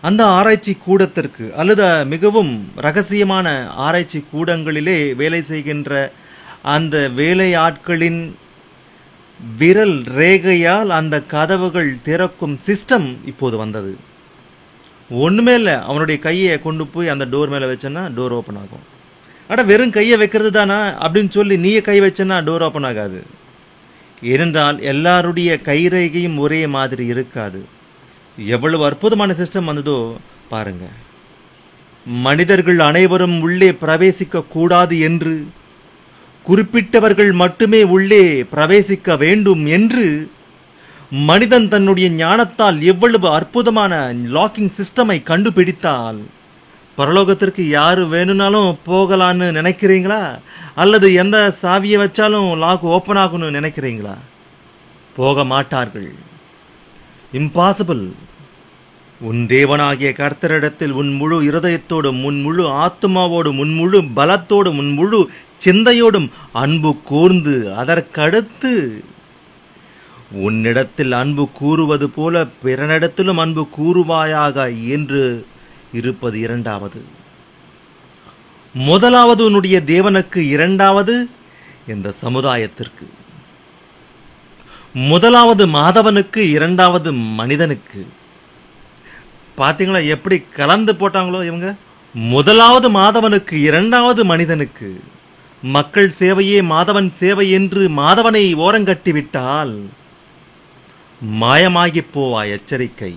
அந்த ஆராய்ச்சி கூடத்திற்கு அல்லது மிகவும் ரகசியமான ஆராய்ச்சி கூடங்களிலே வேலை செய்கின்ற அந்த வேலையாட்களின் விரல் ரேகையால் அந்த கதவுகள் திறக்கும் சிஸ்டம் இப்போது வந்தது. ஒன்றுமே இல்லை, அவனுடைய கையை கொண்டு போய் அந்த டோர் மேலே வச்சேன்னா டோர் ஓப்பன் ஆகும். அட வெறும் கையை வைக்கிறது தானா அப்படின்னு சொல்லி நீயே கை வச்சேன்னா டோர் ஓப்பன் ஆகாது. ஏனென்றால் எல்லாருடைய கைரேகையும் ஒரே மாதிரி இருக்காது. எவ்வளவு அற்புதமான சிஸ்டம் வந்ததோ பாருங்க. மனிதர்கள் அனைவரும் உள்ளே பிரவேசிக்க கூடாது என்று, குறிப்பிட்டவர்கள் மட்டுமே உள்ளே பிரவேசிக்க வேண்டும் என்று மனிதன் தன்னுடைய ஞானத்தால் எவ்வளவு அற்புதமான லாக்கிங் சிஸ்டமை கண்டுபிடித்தால் பரலோகத்திற்கு யாரு வேணும்னாலும் போகலான்னு நினைக்கிறீங்களா? அல்லது எந்த சாவியை வச்சாலும் லாக் ஓப்பன் ஆகும்னு நினைக்கிறீங்களா? போக மாட்டார்கள். இம்பாசிபிள். உன் தேவனாகிய கர்த்தரிடத்தில் உன் முழு இருதயத்தோடும், உன் முழு ஆத்மாவோடும், உன் முழு பலத்தோடும், உன் முழு சிந்தையோடும் அன்பு கூர்ந்து அதற்கடுத்து உன்னிடத்தில் அன்பு கூறுவது போல பிறனிடத்திலும் அன்பு கூறுவாயாக என்று இருப்பது இரண்டாவது. முதலாவது உன்னுடைய தேவனுக்கு, இரண்டாவது இந்த சமுதாயத்திற்கு. முதலாவது மாதவனுக்கு, இரண்டாவது மனிதனுக்கு. பாத்தீங்களா எப்படி கலந்து போட்டாங்களோ இவங்க? முதலாவது மாதவனுக்கு, இரண்டாவது மனிதனுக்கு. மக்கள் சேவையே மாதவன் சேவை என்று மாதவனை ஓரங்கட்டிவிட்டால் மாயமாகி போவாய். எச்சரிக்கை.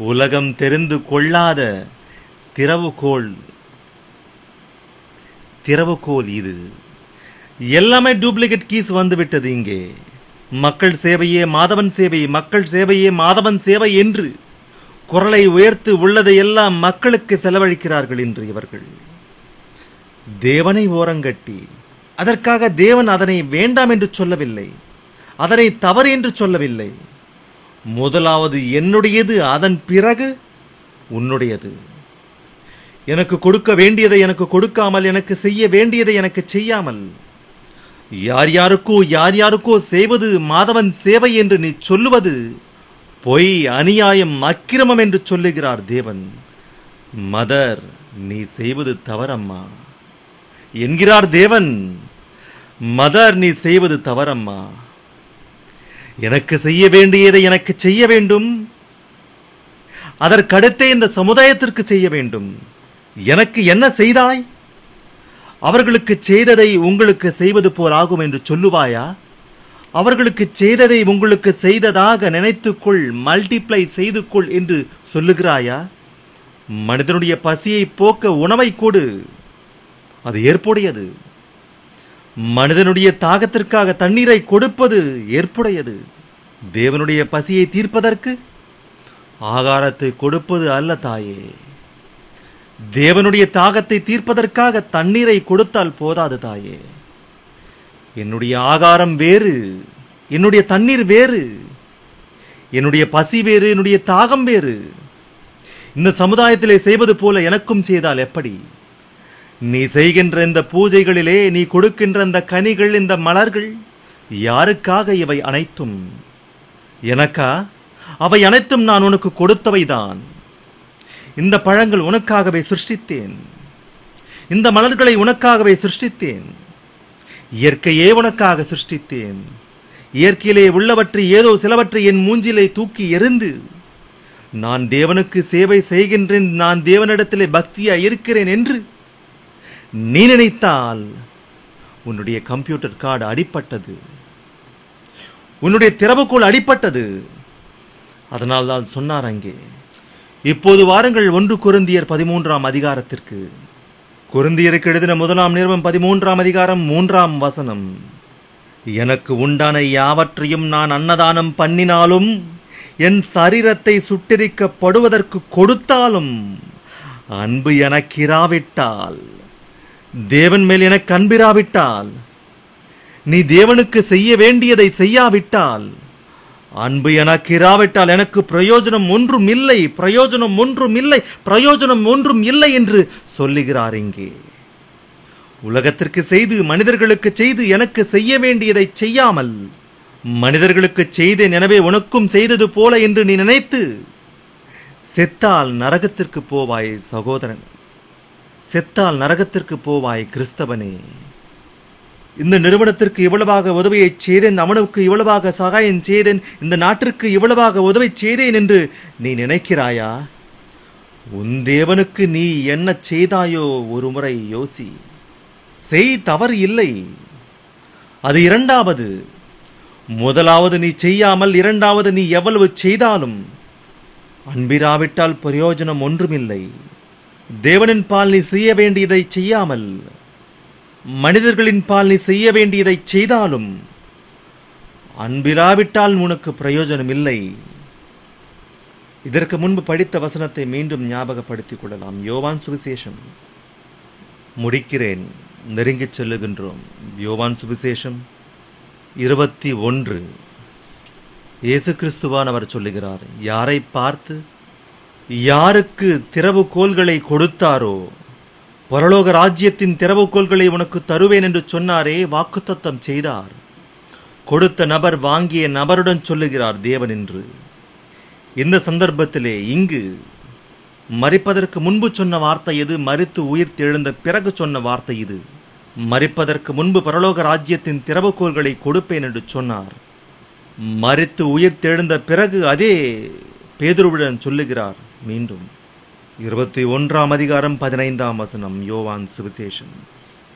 உலகம் தெரிந்து கொள்ளாத திறவுகோல் இது. எல்லாமே டூப்ளிகேட் கீஸ் வந்து விட்டது இங்கே. மக்கள் சேவையே மாதவன் சேவை, மக்கள் சேவையே மாதவன் சேவை என்று குரலை உயர்த்து உள்ளதை எல்லாம் மக்களுக்கு செலவழிக்கிறார்கள் என்று இவர்கள். தேவனை ஓரங்கட்டி, அதற்காக தேவன் அதனை வேண்டாம் என்று சொல்லவில்லை, அதனை தவறு என்று சொல்லவில்லை. முதலாவது என்னுடையது, அதன் பிறகு உன்னுடையது. எனக்கு கொடுக்க வேண்டியதை எனக்கு கொடுக்காமல், எனக்கு செய்ய வேண்டியதை எனக்கு செய்யாமல், யார் யாருக்கோ செய்வது மாதவன் சேவை என்று நீ சொல்லுவது பொய், அநியாயம், அக்கிரமம் என்று சொல்லுகிறார் தேவன். மதர், நீ செய்வது தவறம்மா என்கிறார் தேவன். மதர், நீ செய்வது தவறம்மா. எனக்கு செய்ய வேண்டியதை எனக்கு செய்ய வேண்டும், அதற்கடுத்தே இந்த சமுதாயத்திற்கு செய்ய வேண்டும். எனக்கு என்ன செய்தாய்? அவர்களுக்கு செய்ததை உங்களுக்கு செய்வது போல் ஆகும் என்று சொல்லுவாயா? அவர்களுக்கு செய்ததை உங்களுக்கு செய்ததாக நினைத்துக்கொள், மல்டிப்ளை செய்து கொள் என்று சொல்லுகிறாயா? மனிதனுடைய பசியை போக்க உணவை கொடு, அது ஏற்புடையது. மனிதனுடைய தாகத்திற்காக தண்ணீரை கொடுப்பது ஏற்புடையது. தேவனுடைய பசியை தீர்ப்பதற்கு ஆகாரத்தை கொடுப்பது அல்ல தாயே. தேவனுடைய தாகத்தை தீர்ப்பதற்காக தண்ணீரை கொடுத்தால் போதாது தாயே. என்னுடைய ஆகாரம் வேறு, என்னுடைய தண்ணீர் வேறு, என்னுடைய பசி வேறு, என்னுடைய தாகம் வேறு. இந்த சமுதாயத்திலே செய்வது போல எனக்கும் செய்தால் எப்படி? நீ செய்கின்ற இந்த பூஜைகளிலே நீ கொடுக்கின்ற இந்த கனிகள், இந்த மலர்கள், யாருக்காக இவை அனைத்தும்? எனக்கா? அவை அனைத்தும் நான் உனக்கு கொடுத்தவைதான். இந்த பழங்கள் உனக்காகவே சிருஷ்டித்தேன், இந்த மலர்களை உனக்காகவே சிருஷ்டித்தேன், இயற்கையே உனக்காக சிருஷ்டித்தேன். இயற்கையிலே உள்ளவற்றை ஏதோ சிலவற்றை என் மூஞ்சிலே தூக்கி எறிந்து நான் தேவனுக்கு சேவை செய்கின்றேன், நான் தேவனிடத்திலே பக்தியா இருக்கிறேன் என்று நீ நினைத்தால் உன்னுடைய கம்ப்யூட்டர் கார்டு அடிப்பட்டது, உன்னுடைய திறவுகோல் அடிப்பட்டது. அதனால் தான் சொன்னார் அங்கே. இப்போது வாருங்கள் 1 கொரிந்தியர் 13ஆம் அதிகாரத்திற்கு. கொரிந்தியருக்கு எழுதின 1ஆம் நிருபம் 13ஆம் அதிகாரம் 3ஆம் வசனம். எனக்கு உண்டான யாவற்றையும் நான் அன்னதானம் பண்ணினாலும், என் சரீரத்தை சுட்டெரிக்கப்படுவதற்கு கொடுத்தாலும், அன்பு எனக்கிராவிட்டால், தேவன் மேல் எனக்கு அன்பிராவிட்டால், நீ தேவனுக்கு செய்ய வேண்டியதை செய்யாவிட்டால், அன்பு எனக்கு இராவிட்டால் எனக்கு பிரயோஜனம் ஒன்றும் இல்லை, பிரயோஜனம் ஒன்றும் இல்லை, பிரயோஜனம் ஒன்றும் இல்லை என்று சொல்லுகிறார் இங்கே. உலகத்திற்கு செய்து, மனிதர்களுக்கு செய்து, எனக்கு செய்ய வேண்டியதை செய்யாமல், மனிதர்களுக்கு செய்தேன் எனவே உனக்கும் செய்தது போல என்று நீ நினைத்து செத்தால் நரகத்திற்கு போவாய் சகோதரன், செத்தால் நரகத்திற்கு போவாய் கிறிஸ்தவனே. இந்த நிறுவனத்திற்கு இவ்வளவாக உதவியை செய்தேன், அவனுக்கு இவ்வளவாக சகாயம் செய்தேன், இந்த நாட்டிற்கு இவ்வளவாக உதவி செய்தேன் என்று நீ நினைக்கிறாயா? உன் தேவனுக்கு நீ என்ன செய்தாயோ ஒரு முறை யோசி. செய், தவறு இல்லை. அது இரண்டாவது. முதலாவது நீ செய்யாமல் இரண்டாவது நீ எவ்வளவு செய்தாலும் அன்பிராவிட்டால் பிரயோஜனம் ஒன்றுமில்லை. தேவனின் பால் நீ செய்ய வேண்டியதை செய்யாமல் மனிதர்களின் பால் நீ செய்ய வேண்டியதை செய்தாலும் அன்பிராவிட்டால் உனக்கு பிரயோஜனம் இல்லை. இதற்கு முன்பு படித்த வசனத்தை மீண்டும் ஞாபகப்படுத்திக் கொள்ளலாம். யோவான் சுவிசேஷம். முடிக்கிறேன், நெருங்கிச் செல்லுகின்றோம். யோவான் சுவிசேஷம் 21. இயேசு கிறிஸ்துவானவர் சொல்லுகிறார், யாரை பார்த்து யாருக்கு திறவுகோல்களை கொடுத்தாரோ, பரலோக ராஜ்யத்தின் திறவுகோல்களை உனக்கு தருவேன் என்று சொன்னாரே, வாக்குத்தத்தம் செய்தார். கொடுத்த நபர் வாங்கிய நபருடன் சொல்லுகிறார் தேவன் என்று. இந்த சந்தர்ப்பத்திலே இங்கு மரிப்பதற்கு முன்பு சொன்ன வார்த்தை எது? மரித்து உயிர் தெழுந்த பிறகு சொன்ன வார்த்தை இது. மரிப்பதற்கு முன்பு பரலோக ராஜ்யத்தின் திறவுகோல்களை கொடுப்பேன் என்று சொன்னார். மரித்து உயிர் தெழுந்த பிறகு அதே பேதுருவுடன் சொல்லுகிறார் மீண்டும். 21ஆம் அதிகாரம் 15ஆம் வசனம் யோவான் சுவிசேஷம்.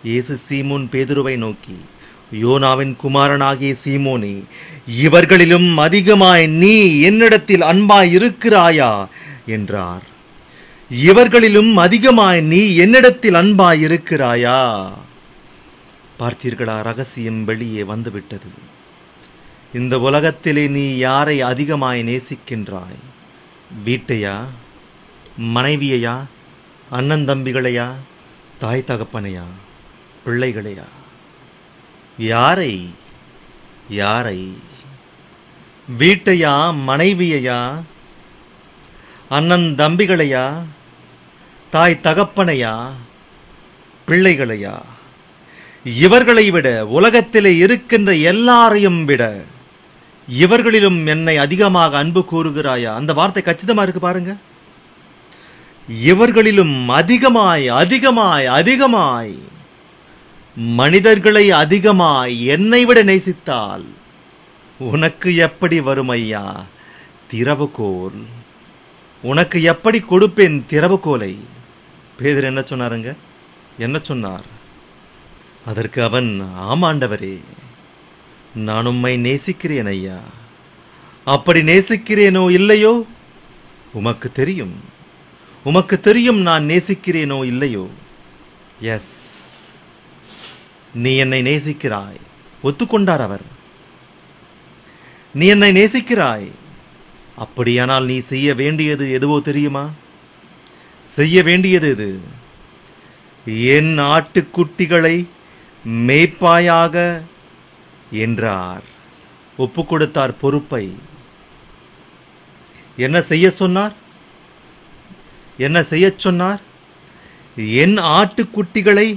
இயேசு சீமோன் பேதுருவை நோக்கி, யோனாவின் குமாரனாகிய சீமோனே, இவர்களிலும் அதிகமாய் நீ என்னிடத்தில் அன்பாய் இருக்கிறாயா என்றார். இவர்களிலும் அதிகமாய் நீ என்னிடத்தில் அன்பாய் இருக்கிறாயா? பார்த்தீர்களா, ரகசியம் வெளியே வந்துவிட்டது. இந்த உலகத்திலே நீ யாரை அதிகமாய் நேசிக்கின்றாய்? வீட்டையா, மனைவியையா, அண்ணன் தம்பிகளையா, தாய் தகப்பனையா, பிள்ளைகளையா? யாரை? யாரை? வீட்டையா, மனைவியையா, அண்ணன் தம்பிகளையா, தாய் தகப்பனையா, பிள்ளைகளையா? இவர்களை விட, உலகத்திலே இருக்கின்ற எல்லாரையும் விட இவர்களிலும் என்னை அதிகமாக அன்பு கூறுகிறாயா? அந்த வார்த்தை கச்சிதமா இருக்கு பாருங்க. இவர்களிலும் அதிகமாய் அதிகமாய் அதிகமாய் மனிதர்களை அதிகமாய் என்னை விட நேசித்தால் உனக்கு எப்படி வரும் ஐயா திறவுகோல்? உனக்கு எப்படி கொடுப்பேன் திறவுகோலை? பேதுரு என்ன சொன்னாருங்க? என்ன சொன்னார்? அதற்கு அவன், ஆமாண்டவரே, நான் உம்மை நேசிக்கிறேன் ஐயா. அப்படி நேசிக்கிறேனோ இல்லையோ உமக்கு தெரியும். உமக்கு தெரியும் நான் நேசிக்கிறேனோ இல்லையோ. எஸ், நீ என்னை நேசிக்கிறாய். ஒத்துக்கொண்டார் அவர். நீ என்னை நேசிக்கிறாய். அப்படியானால் நீ செய்ய வேண்டியது எதுவோ தெரியுமா? செய்ய வேண்டியது இது: என் ஆட்டுக்குட்டிகளை மேய்ப்பாயாக என்றார். ஒப்பு கொடுத்தார் பொறுப்பை. என்ன செய்ய சொன்னார்? என்ன செய்ய சொன்னார்? என் ஆட்டுக்குட்டிகளை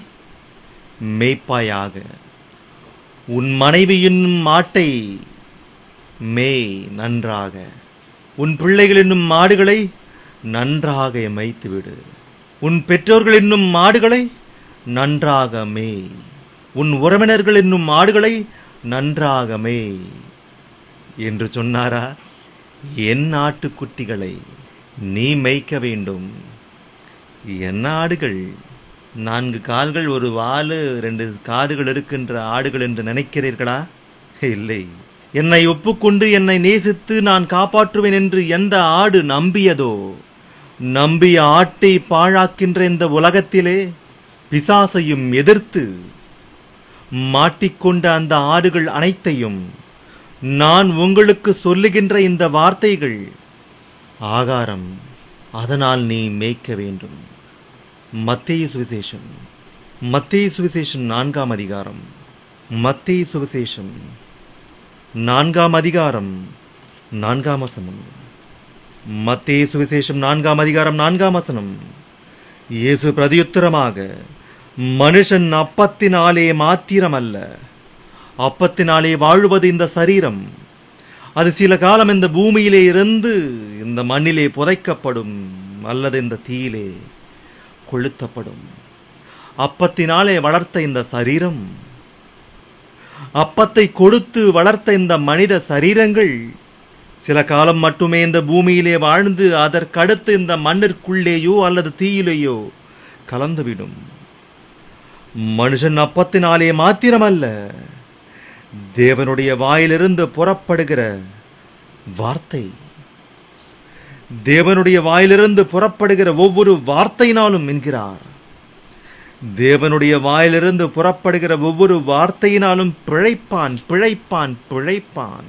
மேய்ப்பாயாக. உன் மனைவி என்னும் மாட்டை மேய் நன்றாக. உன் பிள்ளைகள் என்னும் மாடுகளை நன்றாக மேய்த்துவிடு. உன் பெற்றோர்கள் என்னும் மாடுகளை நன்றாக மேய். உன் உறவினர்கள் என்னும் மாடுகளை நன்றாக மேய் என்று சொன்னாரா? என் ஆட்டுக்குட்டிகளை நீ மேய்க்க வேண்டும். என்ன ஆடுகள்? 4 கால்கள், 1 வாலு, 2 காதுகள் இருக்கின்ற ஆடுகள் என்று நினைக்கிறீர்களா? இல்லை. என்னை ஒப்புக்கொண்டு என்னை நேசித்து நான் காப்பாற்றுவேன் என்று எந்த ஆடு நம்பியதோ, நம்பிய ஆட்டை பாழாக்கின்ற இந்த உலகத்திலே பிசாசையும் எதிர்த்து மாட்டிக்கொண்ட அந்த ஆடுகள் அனைத்தையும் நான் உங்களுக்கு சொல்லுகின்ற இந்த வார்த்தைகள் ஆகாரம். அதனால் நீ மேய்க்க வேண்டும். மத்தேயு சுவிசேஷம் 4ஆம் அதிகாரம். மத்தேயு சுவிசேஷம் 4ஆம் அதிகாரம் 4ஆம் வசனம். மத்தேயு சுவிசேஷம் 4ஆம் அதிகாரம் 4ஆம் வசனம். இயேசு பிரதியுத்தரமாக, மனுஷன் அப்பத்தினாலே மாத்திரமல்ல, அப்பத்தினாலே வாழ்வது இந்த சரீரம். அது சில காலம் இந்த பூமியிலே இருந்து இந்த மண்ணிலே புதைக்கப்படும், அல்லது இந்த தீயிலே கொளுத்தப்படும். அப்பத்தினாலே வளர்த்த இந்த சரீரம், அப்பத்தை கொடுத்து வளர்த்த இந்த மனித சரீரங்கள் சில காலம் மட்டுமே இந்த பூமியிலே வாழ்ந்து அதற்கடுத்து இந்த மண்ணிற்குள்ளேயோ அல்லது தீயிலேயோ கலந்துவிடும். மனுஷன் அப்பத்தினாலே மாத்திரமல்ல, தேவனுடைய வாயிலிருந்து புறப்படுகிற வார்த்தை, தேவனுடைய வாயிலிருந்து புறப்படுகிற ஒவ்வொரு வார்த்தையினாலும் என்கிறார். தேவனுடைய வாயிலிருந்து புறப்படுகிற ஒவ்வொரு வார்த்தையினாலும் பிழைப்பான், பிழைப்பான், பிழைப்பான்.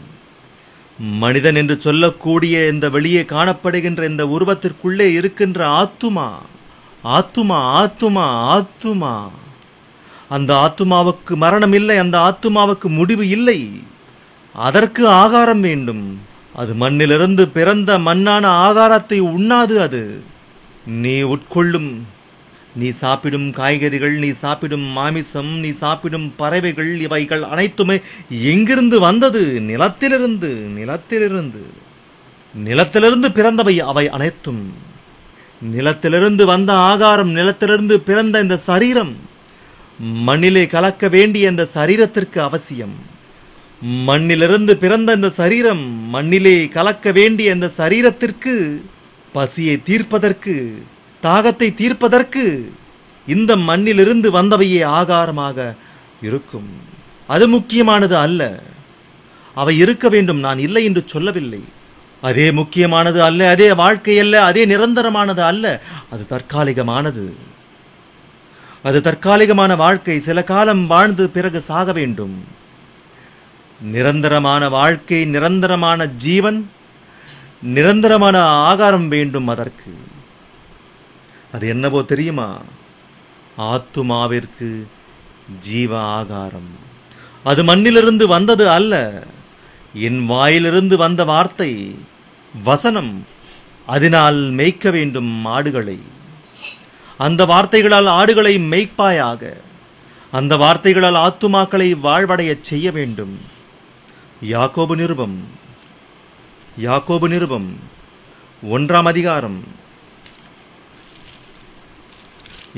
மனிதன் என்று சொல்லக்கூடிய இந்த வெளியே காணப்படுகின்ற இந்த உருவத்திற்குள்ளே இருக்கின்ற ஆத்துமா, ஆத்துமா, ஆத்துமா, ஆத்துமா, அந்த ஆத்துமாவுக்கு மரணம் இல்லை, அந்த ஆத்துமாவுக்கு முடிவு இல்லை. அதற்கு ஆகாரம் வேண்டும். அது மண்ணிலிருந்து பிறந்த மண்ணான ஆகாரத்தை உண்ணாது. அது நீ உட்கொள்ளும், நீ சாப்பிடும் காய்கறிகள், நீ சாப்பிடும் மாமிசம், நீ சாப்பிடும் பறவைகள், இவைகள் அனைத்துமே எங்கிருந்து வந்தது? நிலத்திலிருந்து. நிலத்திலிருந்து நிலத்திலிருந்து பிறந்தவை அவை அனைத்தும். நிலத்திலிருந்து வந்த ஆகாரம், நிலத்திலிருந்து பிறந்த இந்த சரீரம் மண்ணிலே கலக்க வேண்டிய இந்த சரீரத்திற்கு அவசியம். மண்ணிலிருந்து பிறந்த இந்த சரீரம் மண்ணிலே கலக்க வேண்டிய இந்த சரீரத்திற்கு பசியை தீர்ப்பதற்கு, தாகத்தை தீர்ப்பதற்கு இந்த மண்ணிலிருந்து வந்தவையே ஆகாரமாக இருக்கும். அது முக்கியமானது அல்ல. அவை இருக்க வேண்டும், நான் இல்லை என்று சொல்லவில்லை. அதே முக்கியமானது அல்ல, அதே வாழ்க்கை அல்ல, அதே நிரந்தரமானது அல்ல. அது தற்காலிகமானது. அது தற்காலிகமான வாழ்க்கை. சில காலம் வாழ்ந்து பிறகு சாக வேண்டும். நிரந்தரமான வாழ்க்கை, நிரந்தரமான ஜீவன், நிரந்தரமான ஆகாரம் வேண்டும். அதற்கு அது என்னவோ தெரியுமா? ஆத்துமாவிற்கு ஜீவ ஆகாரம். அது மண்ணிலிருந்து வந்தது அல்ல, என் வாயிலிருந்து வந்த வார்த்தை, வசனம். அதனால் மேய்க்க வேண்டும் ஆடுகளை. அந்த வார்த்தைகளால் ஆடுகளை மேய்ப்பாயாக. அந்த வார்த்தைகளால் ஆத்துமாக்களை வாழ்வடைய செய்ய வேண்டும். யாக்கோபு நிருபம் 1ஆம் அதிகாரம்.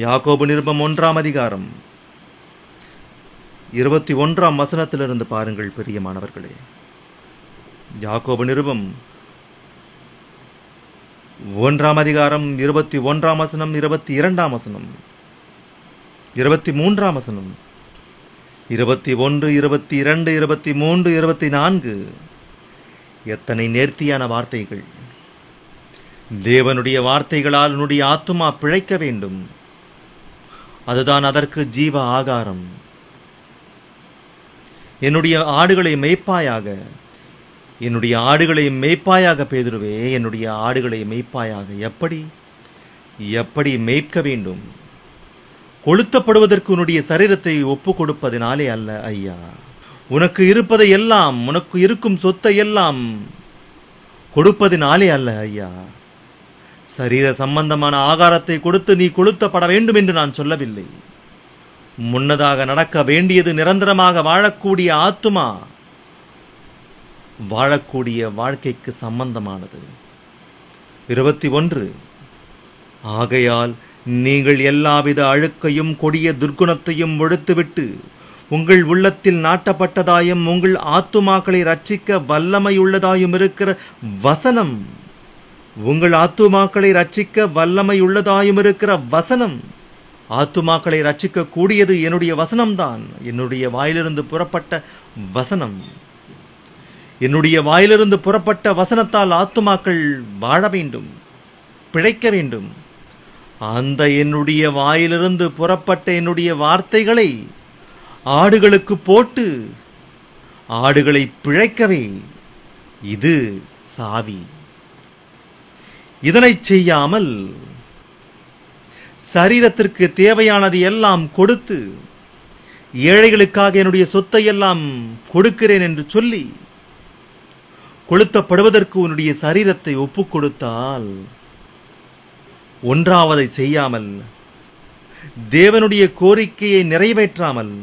யாக்கோபு நிருபம் 1ஆம் அதிகாரம் 21ஆம் வசனத்திலிருந்து பாருங்கள் பிரியமானவர்களே. யாக்கோபு நிருபம் 1ஆம் அதிகாரம் 21ஆம் வசனம், 22ஆம் வசனம், 23ஆம் வசனம், 21, 22, 23, 24. எத்தனை நேர்த்தியான வார்த்தைகள்! தேவனுடைய வார்த்தைகளால் உன்னுடைய ஆத்துமா பிழைக்க வேண்டும். அதுதான் அதற்கு ஜீவ ஆகாரம். என்னுடைய ஆடுகளை மேய்ப்பாயாக. என்னுடைய ஆடுகளை மேய்ப்பாயாக பேதுருவே, என்னுடைய ஆடுகளை மேய்ப்பாயாக. எப்படி எப்படி மேய்க்க வேண்டும்? கொளுத்தப்படுவதற்கு உன்னுடைய சரீரத்தை ஒப்பு கொடுப்பதினாலே அல்ல ஐயா. உனக்கு இருப்பதை எல்லாம், உனக்கு இருக்கும் சொத்தை எல்லாம் கொடுப்பதினாலே அல்ல ஐயா. சரீர சம்பந்தமான ஆகாரத்தை கொடுத்து நீ கொளுத்தப்பட வேண்டும் என்று நான் சொல்லவில்லை. முன்னதாக நடக்க வேண்டியது நிரந்தரமாக வாழக்கூடிய ஆத்துமா, வாழக்கூடிய வாழ்க்கைக்கு சம்பந்தமானது. 21. ஆகையால் நீங்கள் எல்லாவித அழுக்கையும் கொடிய துர்க்குணத்தையும் ஒழித்துவிட்டு உங்கள் உள்ளத்தில் நாட்டப்பட்டதாயும் உங்கள் ஆத்துமாக்களை ரட்சிக்க வல்லமையுள்ளதாயும் இருக்கிற வசனம், உங்கள் ஆத்துமாக்களை ரட்சிக்க வல்லமையுள்ளதாயும் இருக்கிற வசனம். ஆத்துமாக்களை ரட்சிக்க கூடியது என்னுடைய வசனம்தான். என்னுடைய வாயிலிருந்து புறப்பட்ட வசனம், என்னுடைய வாயிலிருந்து புறப்பட்ட வசனத்தால் ஆத்துமாக்கள் வாழ வேண்டும், பிழைக்க வேண்டும். அந்த என்னுடைய வாயிலிருந்து புறப்பட்ட என்னுடைய வார்த்தைகளை ஆடுகளுக்கு போட்டு ஆடுகளை பிழைக்கவே இது சாவி. இதனை செய்யாமல் சரீரத்திற்கு தேவையானது எல்லாம் கொடுத்து ஏழைகளுக்காக என்னுடைய சொத்தை எல்லாம் கொடுக்கிறேன் என்று சொல்லி கொளுத்தப்படுவதற்கு உன்னுடைய சரீரத்தை ஒப்புக் கொடுத்தால், ஒன்றாவதை செய்யாமல், தேவனுடைய கோரிக்கையை நிறைவேற்றாமல்,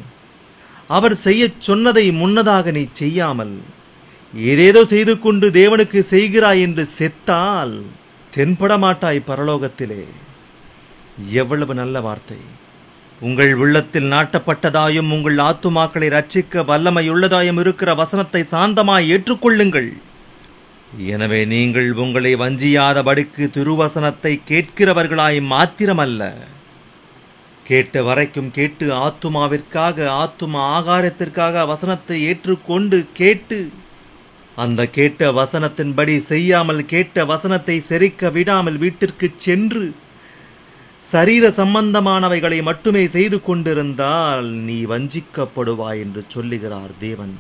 அவர் செய்ய சொன்னதை முன்னதாக நீ செய்யாமல் ஏதேதோ செய்து கொண்டு தேவனுக்கு செய்கிறாய் என்று செத்தால் தென்பட மாட்டாய் பரலோகத்திலே. எவ்வளவு நல்ல வார்த்தை! உங்கள் உள்ளத்தில் நாட்டப்பட்டதாயும் உங்கள் ஆத்துமாக்களை ரட்சிக்க வல்லமையுள்ளதாயும் இருக்கிற வசனத்தை சாந்தமாய் ஏற்றுக்கொள்ளுங்கள். எனவே நீங்கள் உங்களை வஞ்சியாதபடிக்கு திருவசனத்தை கேட்கிறவர்களாய் மாத்திரமல்ல, கேட்ட வரைக்கும் கேட்டு ஆத்துமாவிற்காக, ஆத்துமா ஆகாரத்திற்காக வசனத்தை ஏற்றுக்கொண்டு கேட்டு அந்த கேட்ட வசனத்தின்படி செய்யாமல், கேட்ட வசனத்தை செரிக்க விடாமல் வீட்டிற்கு சென்று சரீர சம்பந்தமானவைகளை மட்டுமே செய்து கொண்டிருந்தால் நீ வஞ்சிக்கப்படுவாய் என்று சொல்லுகிறார் தேவன்.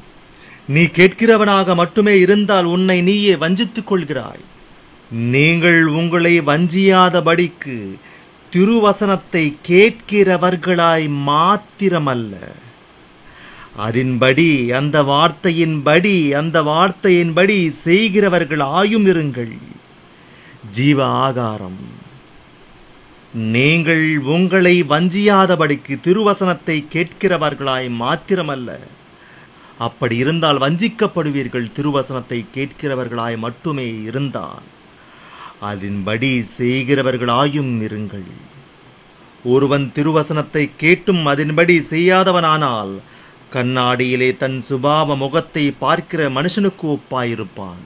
நீ கேட்கிறவனாக மட்டுமே இருந்தால் உன்னை நீயே வஞ்சித்துக் கொள்கிறாய். நீங்கள் உங்களை வஞ்சியாதபடிக்கு திருவசனத்தை கேட்கிறவர்களாய் மாத்திரமல்ல, அதன்படி, அந்த வார்த்தையின்படி செய்கிறவர்களாயும் இருங்கள். ஜீவ ஆகாரம். நீங்கள் உங்களை வஞ்சியாதபடிக்கு திருவசனத்தை கேட்கிறவர்களாய் மாத்திரமல்ல, அப்படி இருந்தால் வஞ்சிக்கப்படுவீர்கள். திருவசனத்தை கேட்கிறவர்களாய் மட்டுமே இருந்தால் அதன்படி செய்கிறவர்களாயும் இருங்கள். ஒருவன் திருவசனத்தை கேட்டும் அதன்படி செய்யாதவனானால் கண்ணாடியிலே தன் சுபாவ முகத்தை பார்க்கிற மனுஷனுக்கு ஒப்பாயிருப்பான்.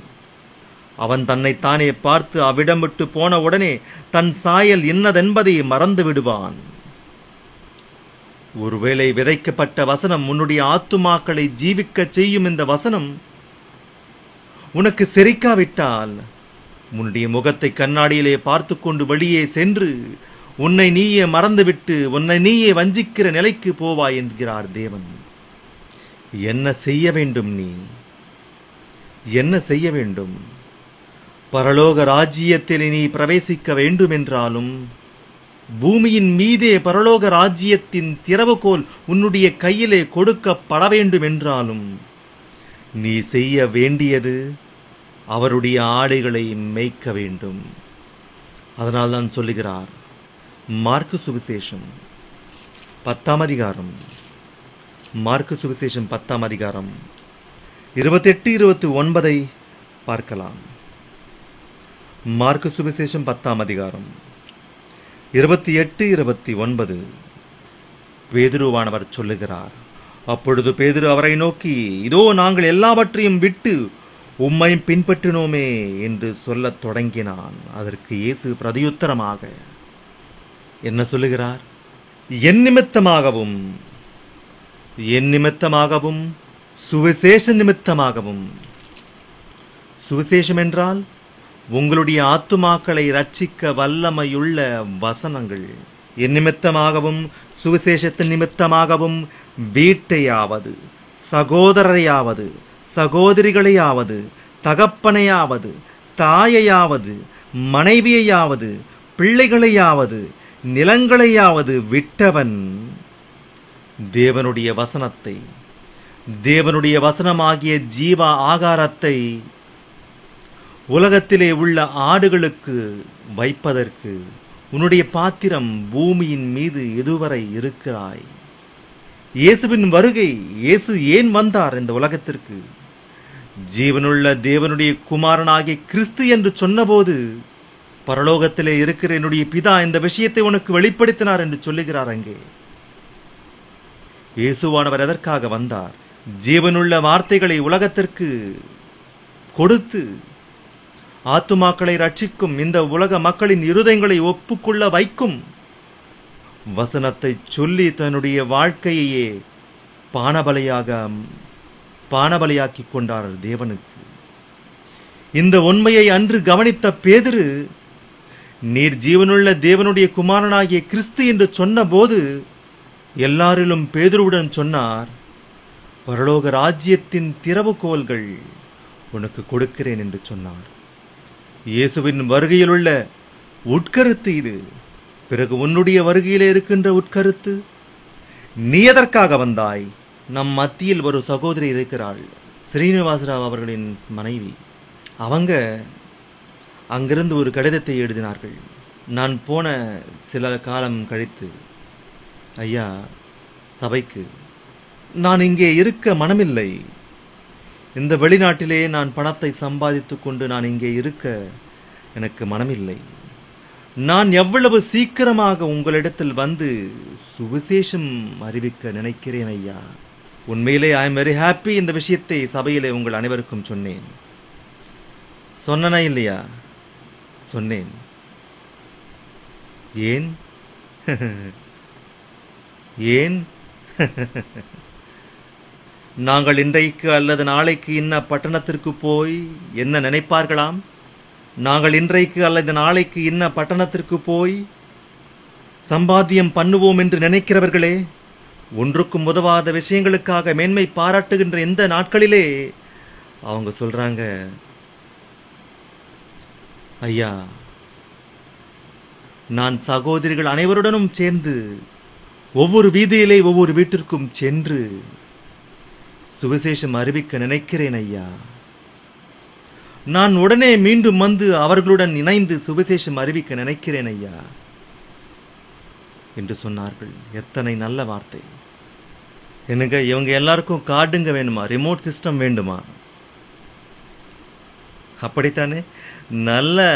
அவன் தன்னைத்தானே பார்த்து அவ்விடம் விட்டு போன உடனே தன் சாயல் இன்னதென்பதை மறந்து விடுவான். ஒருவேளை விதைக்கப்பட்ட வசனம் உன்னுடைய ஆத்துமாக்களை ஜீவிக்க செய்யும் இந்த வசனம் உனக்கு செரிக்காவிட்டால் உன்னுடைய முகத்தை கண்ணாடியிலே பார்த்து கொண்டு வெளியே சென்று உன்னை நீயே மறந்துவிட்டு உன்னை நீயே வஞ்சிக்கிற நிலைக்கு போவாய் என்கிறார் தேவன். என்ன செய்ய வேண்டும்? நீ என்ன செய்ய வேண்டும்? பரலோக ராஜ்யத்தில் நீ பிரவேசிக்க வேண்டும் என்றாலும், பூமியின் மீதே பரலோக ராஜ்யத்தின் திறவுகோல் உன்னுடைய கையிலே கொடுக்கப்பட வேண்டும் என்றாலும், நீ செய்ய வேண்டியது அவருடைய ஆடுகளை மேய்க்க வேண்டும். அதனால்தான் சொல்லுகிறார், மார்க்கு சுவிசேஷம் 10ஆம் அதிகாரம், மார்க்கு சுவிசேஷம் 10ஆம் அதிகாரம் 28-29 பார்க்கலாம். மார்க்கு சுவிசேஷம் 10ஆம் அதிகாரம் 28-29 பேதுருவானவர் சொல்லுகிறார். அப்பொழுது பேதுரு அவரை நோக்கி, இதோ நாங்கள் எல்லாவற்றையும் விட்டு உம்மை பின்பற்றினோமே என்று சொல்லத் தொடங்கினான். அதற்கு இயேசு பிரதியுத்தரமாக என்ன சொல்லுகிறார்? என் நிமித்தமாகவும் சுவிசேஷ நிமித்தமாகவும். சுவிசேஷம் என்றால் உங்களுடைய ஆத்துமாக்களை ரட்சிக்க வல்லமையுள்ள வசனங்கள். என் நிமித்தமாகவும் சுவிசேஷத்தின் நிமித்தமாகவும் வீட்டையாவது, சகோதரரையாவது, சகோதரிகளையாவது, தகப்பனையாவது தாயையாவது மனைவியையாவது பிள்ளைகளையாவது நிலங்களையாவது விட்டவன் தேவனுடைய வசனத்தை, தேவனுடைய வசனமாகிய ஜீவ ஆகாரத்தை உலகத்திலே உள்ள ஆடுகளுக்கு வைப்பதற்கு உன்னுடைய பாத்திரம் பூமியின் மீது எதுவரை இருக்கிறாய்? இயேசுவின் வருகை, இயேசு ஏன் வந்தார் இந்த உலகத்திற்கு? ஜீவனுள்ள தேவனுடைய குமாரனாகிய கிறிஸ்து என்று சொன்னபோது பரலோகத்திலே இருக்கிற என்னுடைய பிதா இந்த விஷயத்தை உனக்கு வெளிப்படுத்தினார் என்று சொல்லுகிறார். அங்கே இயேசுவானவர் எதற்காக வந்தார்? ஜீவனுள்ள வார்த்தைகளை உலகத்திற்கு கொடுத்து ஆத்துமாக்களை ரட்சிக்கும், இந்த உலக மக்களின் இருதயங்களை ஒப்புக்கொள்ள வைக்கும் வசனத்தை சொல்லி தன்னுடைய வாழ்க்கையையே பானபலியாக்கி கொண்டார் தேவனுக்கு. இந்த உண்மையை அன்று கவனித்த பேதுரு, நீர் ஜீவனுள்ள தேவனுடைய குமாரனாகிய கிறிஸ்து என்று சொன்ன போது எல்லாரிலும் பேதுருவுடன் சொன்னார், பரலோக ராஜ்யத்தின் திறவுகோல்கள் உனக்கு கொடுக்கிறேன் என்று சொன்னார். இயேசுவின் வருகையிலுள்ள உட்கருத்து இது. பிறகு உன்னுடைய வருகையிலே இருக்கின்ற உட்கருத்து, நீ எதற்காக வந்தாய்? நம் மத்தியில் ஒரு சகோதரி இருக்கிறாள், ஸ்ரீனிவாசராவ் அவர்களின் மனைவி. அவங்க அங்கிருந்து ஒரு கடிதத்தை எழுதினார்கள். நான் போன சில காலம் கழித்து, ஐயா, சபைக்கு நான் இங்கே இருக்க மனமில்லை. இந்த வெளிநாட்டிலே நான் பணத்தை சம்பாதித்து கொண்டு நான் இங்கே இருக்க எனக்கு மனமில்லை. நான் எவ்வளவு சீக்கிரமாக உங்களிடத்தில் வந்து சுவிசேஷம் அறிவிக்க நினைக்கிறேன் ஐயா. உண்மையிலே ஐ எம் வெரி ஹாப்பி. இந்த விஷயத்தை சபையிலே உங்கள் அனைவருக்கும் சொன்னேன். சொன்னனா இல்லையா? சொன்னேன். ஏன் ஏன் நாங்கள் இன்றைக்கு அல்லது நாளைக்கு இன்ன பட்டணத்திற்கு போய் என்ன நினைப்பார்களாம்? நாங்கள் இன்றைக்கு அல்லது நாளைக்கு இன்ன பட்டணத்திற்கு போய் சம்பாத்தியம் பண்ணுவோம் என்று நினைக்கிறவர்களே, ஒன்றுக்கும் உதவாத விஷயங்களுக்காக மேன்மை பாராட்டுகின்ற இந்த நாட்களிலே அவங்க சொல்றாங்க, ஐயா, நான் சகோதரிகள் அனைவருடனும் சேர்ந்து ஒவ்வொரு வீதியிலே ஒவ்வொரு வீட்டிற்கும் சென்று சுவிசேஷம் அறிவிக்க நினைக்கிறேன் ஐயா. நான் உடனே மீண்டும் வந்து அவர்களுடன் இணைந்து சுவிசேஷம் அறிவிக்க நினைக்கிறேன் ஐயா என்று சொன்னார்கள். எத்தனை நல்ல வார்த்தை! எனக்கு இவங்க எல்லாருக்கும் கார்டுங்க வேணுமா? ரிமோட் சிஸ்டம் வேண்டுமா? அப்படித்தானே? நல்ல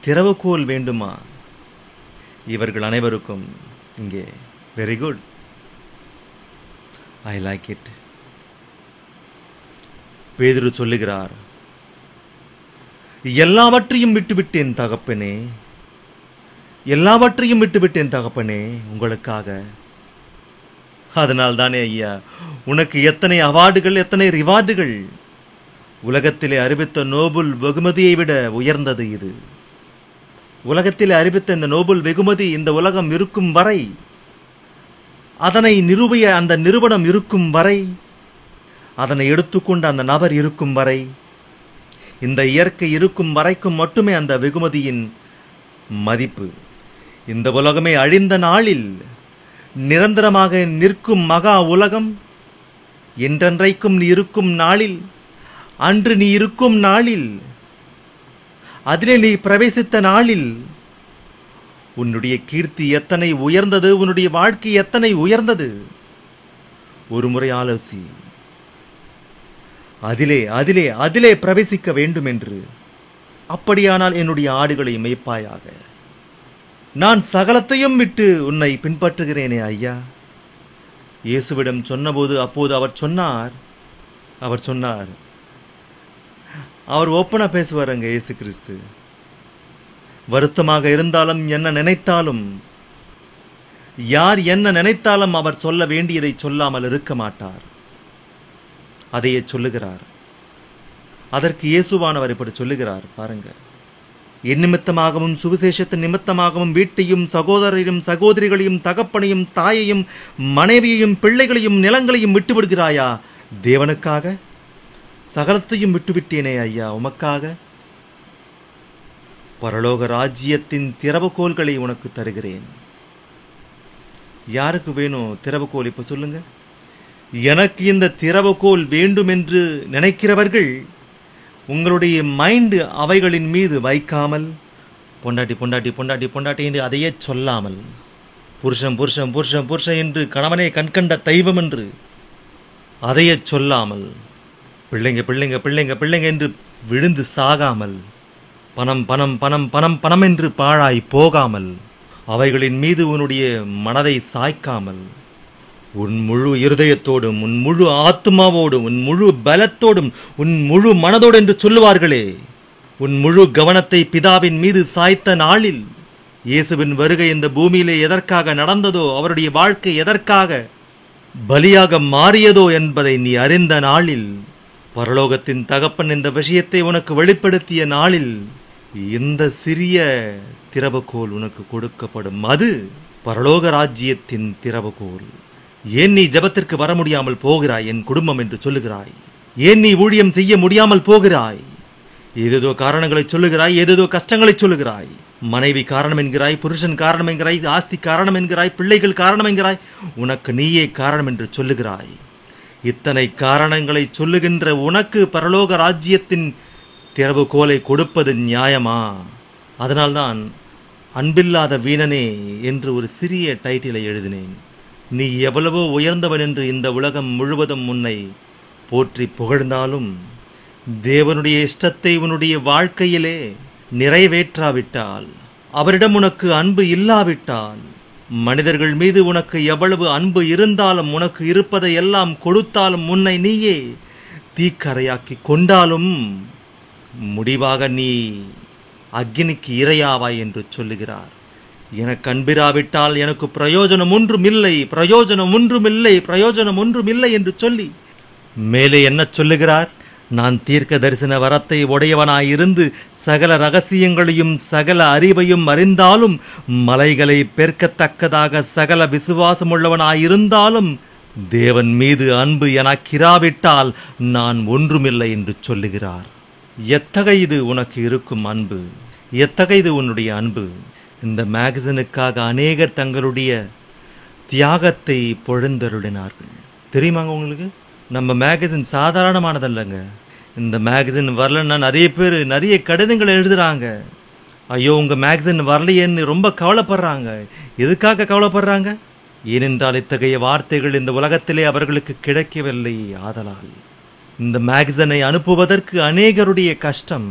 திறவுகோல் வேண்டுமா? இவர்கள் அனைவருக்கும் இங்கே very good, I like it. பேதுரு சொல்லுகிறார், எல்லாவற்றையும் விட்டுவிட்டேன் தகப்பனே, எல்லாவற்றையும் விட்டுவிட்டேன் தகப்பனே உங்களுக்காக. அதனால் தானே ஐயா உனக்கு எத்தனை அவார்டுகள், எத்தனை ரிவார்டுகள். உலகத்திலே அறிவித்த நோபல் வெகுமதியை விட உயர்ந்தது இது. உலகத்திலே அறிவித்த இந்த நோபல் வெகுமதி இந்த உலகம் இருக்கும் வரை, அதனை நிறுவிய அந்த நிறுவனம் இருக்கும் வரை, அதனை எடுத்துக்கொண்ட அந்த நபர் இருக்கும் வரை, இந்த இயற்கை இருக்கும் வரைக்கும் மட்டுமே அந்த வெகுமதியின் மதிப்பு. இந்த உலகமே அழிந்த நாளில் நிரந்தரமாக நிற்கும் மகா உலகம், என்றென்றைக்கும் நீ இருக்கும் நாளில், அன்று நீ இருக்கும் நாளில், அதிலே நீ பிரவேசித்த நாளில் உன்னுடைய கீர்த்தி எத்தனை உயர்ந்தது, உன்னுடைய வாழ்க்கை எத்தனை உயர்ந்தது. ஒரு முறை ஆலோசி. அதிலே அதிலே அதிலே பிரவேசிக்க வேண்டும் என்று. அப்படியானால் என்னுடைய ஆடுகளை மேய்ப்பாயாக. நான் சகலத்தையும் விட்டு உன்னை பின்பற்றுகிறேனே ஐயா. இயேசுவிடம் சொன்னபோது அப்போது அவர் சொன்னார், அவர் ஓப்பனா பேசுவாருங்க இயேசு கிறிஸ்து. வருத்தமாக இருந்தாலும் என்ன நினைத்தாலும், யார் என்ன நினைத்தாலும் அவர் சொல்ல வேண்டியதை சொல்லாமல் இருக்க மாட்டார். அதையே சொல்லுகிறார். அதற்கு இயேசுவானவர் இப்படி சொல்லுகிறார் பாருங்க, என் நிமித்தமாகவும் சுவிசேஷத்தின் நிமித்தமாகவும் வீட்டையும் சகோதரரையும் சகோதரிகளையும் தகப்பனையும் தாயையும் மனைவியையும் பிள்ளைகளையும் நிலங்களையும் விட்டு விடுகிறாயா தேவனுக்காக? சகலத்தையும் விட்டுவிட்டேனே ஐயா உமக்காக. பரலோக ராஜ்யத்தின் திறவுகோல்களை உனக்கு தருகிறேன். யாருக்கு வேணும் திறவுகோல்? இப்ப சொல்லுங்க. எனக்கு இந்த திறவுகோல் வேண்டும் என்று நினைக்கிறவர்கள் உங்களுடைய மைண்ட் அவைகளின் மீது வைக்காமல், பொண்டாட்டி பொண்டாட்டி பொண்டாட்டி பொண்டாட்டி என்று அதையே சொல்லாமல், புருஷன் புருஷன் புருஷன் புருஷன் என்று கணவனே கண்கண்ட தெய்வம் என்று அதையே சொல்லாமல், பிள்ளைங்க பிள்ளைங்க பிள்ளைங்க பிள்ளைங்க என்று விழுந்து சாகாமல், பணம் பணம் பணம் பணம் பணம் என்று பாழாய் போகாமல், அவைகளின் மீது உன்னுடைய மனதை சாய்க்காமல், உன் முழு இருதயத்தோடும் உன் முழு ஆத்மாவோடும் உன் முழு பலத்தோடும் உன் முழு மனதோடு என்று சொல்லுவார்களே, உன் முழு கவனத்தை பிதாவின் மீது சாய்த்த நாளில் இயேசுவின் வருகை இந்த பூமியிலே எதற்காக நடந்ததோ, அவருடைய வாழ்க்கை எதற்காக பலியாக மாறியதோ என்பதை நீ அறிந்த நாளில், பரலோகத்தின் தகப்பன் இந்த விஷயத்தை உனக்கு வெளிப்படுத்திய நாளில், இந்த சிறிய திறவுகோல் உனக்கு கொடுக்கப்படும். அது பரலோக ராஜ்யத்தின் திறவுகோல். ஏன் நீ ஜெபத்திற்கு வர முடியாமல் போகிறாய் என் குடும்பம் என்று சொல்லுகிறாய்? ஏன் நீ ஊழியம் செய்ய முடியாமல் போகிறாய்? ஏதேதோ காரணங்களை சொல்லுகிறாய், ஏதேதோ கஷ்டங்களை சொல்லுகிறாய். மனைவி காரணம் என்கிறாய், புருஷன் காரணம் என்கிறாய், ஆஸ்தி காரணம் என்கிறாய், பிள்ளைகள் காரணம் என்கிறாய், உனக்கு நீயே காரணம் என்று சொல்லுகிறாய். இத்தனை காரணங்களை சொல்லுகின்ற உனக்கு பரலோக ராஜ்யத்தின் திறவுகோலை கொடுப்பது நியாயமா? அதனால்தான் அன்பில்லாத வீணனே என்று ஒரு சிறிய டைட்டிலை எழுதினேன். நீ எவ்வளவோ உயர்ந்தவன் என்று இந்த உலகம் முழுவதும் உன்னை போற்றி புகழ்ந்தாலும், தேவனுடைய இஷ்டத்தை உன்னுடைய வாழ்க்கையிலே நிறைவேற்றாவிட்டால், அவரிடம் உனக்கு அன்பு இல்லாவிட்டால், மனிதர்கள் மீது உனக்கு எவ்வளவு அன்பு இருந்தாலும், உனக்கு இருப்பதை எல்லாம் கொடுத்தாலும், உன்னை நீயே தீக்கரையாக்கி கொண்டாலும், முடிவாக நீ அக்கினிக்கு இரையாவாய் என்று சொல்லுகிறார். எனக்கு அன்பிராவிட்டால் எனக்கு பிரயோஜனம் ஒன்றுமில்லை, பிரயோஜனம் ஒன்றுமில்லை, பிரயோஜனம் ஒன்றுமில்லை என்று சொல்லி மேலே என்ன சொல்லுகிறார்? நான் தீர்க்க தரிசன வரத்தை உடையவனாயிருந்து சகல ரகசியங்களையும் சகல அறிவையும் அறிந்தாலும், மலைகளை பெருக்கத்தக்கதாக சகல விசுவாசமுள்ளவனாயிருந்தாலும், தேவன் மீது அன்பு எனக்கிராவிட்டால் நான் ஒன்றுமில்லை என்று சொல்லுகிறார். எத்தகையது உனக்கு இருக்கும் அன்பு? எத்தகையது உன்னுடைய அன்பு? இந்த மேகசினுக்காக அநேகர் தங்களுடைய தியாகத்தை பொழுந்தருளினார்கள். தெரியுமாங்க உங்களுக்கு? நம்ம மேகசின் சாதாரணமானதல்லங்க. இந்த மேகசின் வரலன்னா நிறைய பேர் நிறைய கடிதங்களை எழுதுறாங்க. ஐயோ உங்க மேகசின் வரலையேன்னு ரொம்ப கவலைப்படுறாங்க. எதுக்காக கவலைப்படுறாங்க? ஏனென்றால் இத்தகைய வார்த்தைகள் இந்த உலகத்திலே அவர்களுக்கு கிடைக்கவில்லை. ஆதலால் இந்த மேகசினை அனுப்புவதற்கு அநேகருடைய கஷ்டம்.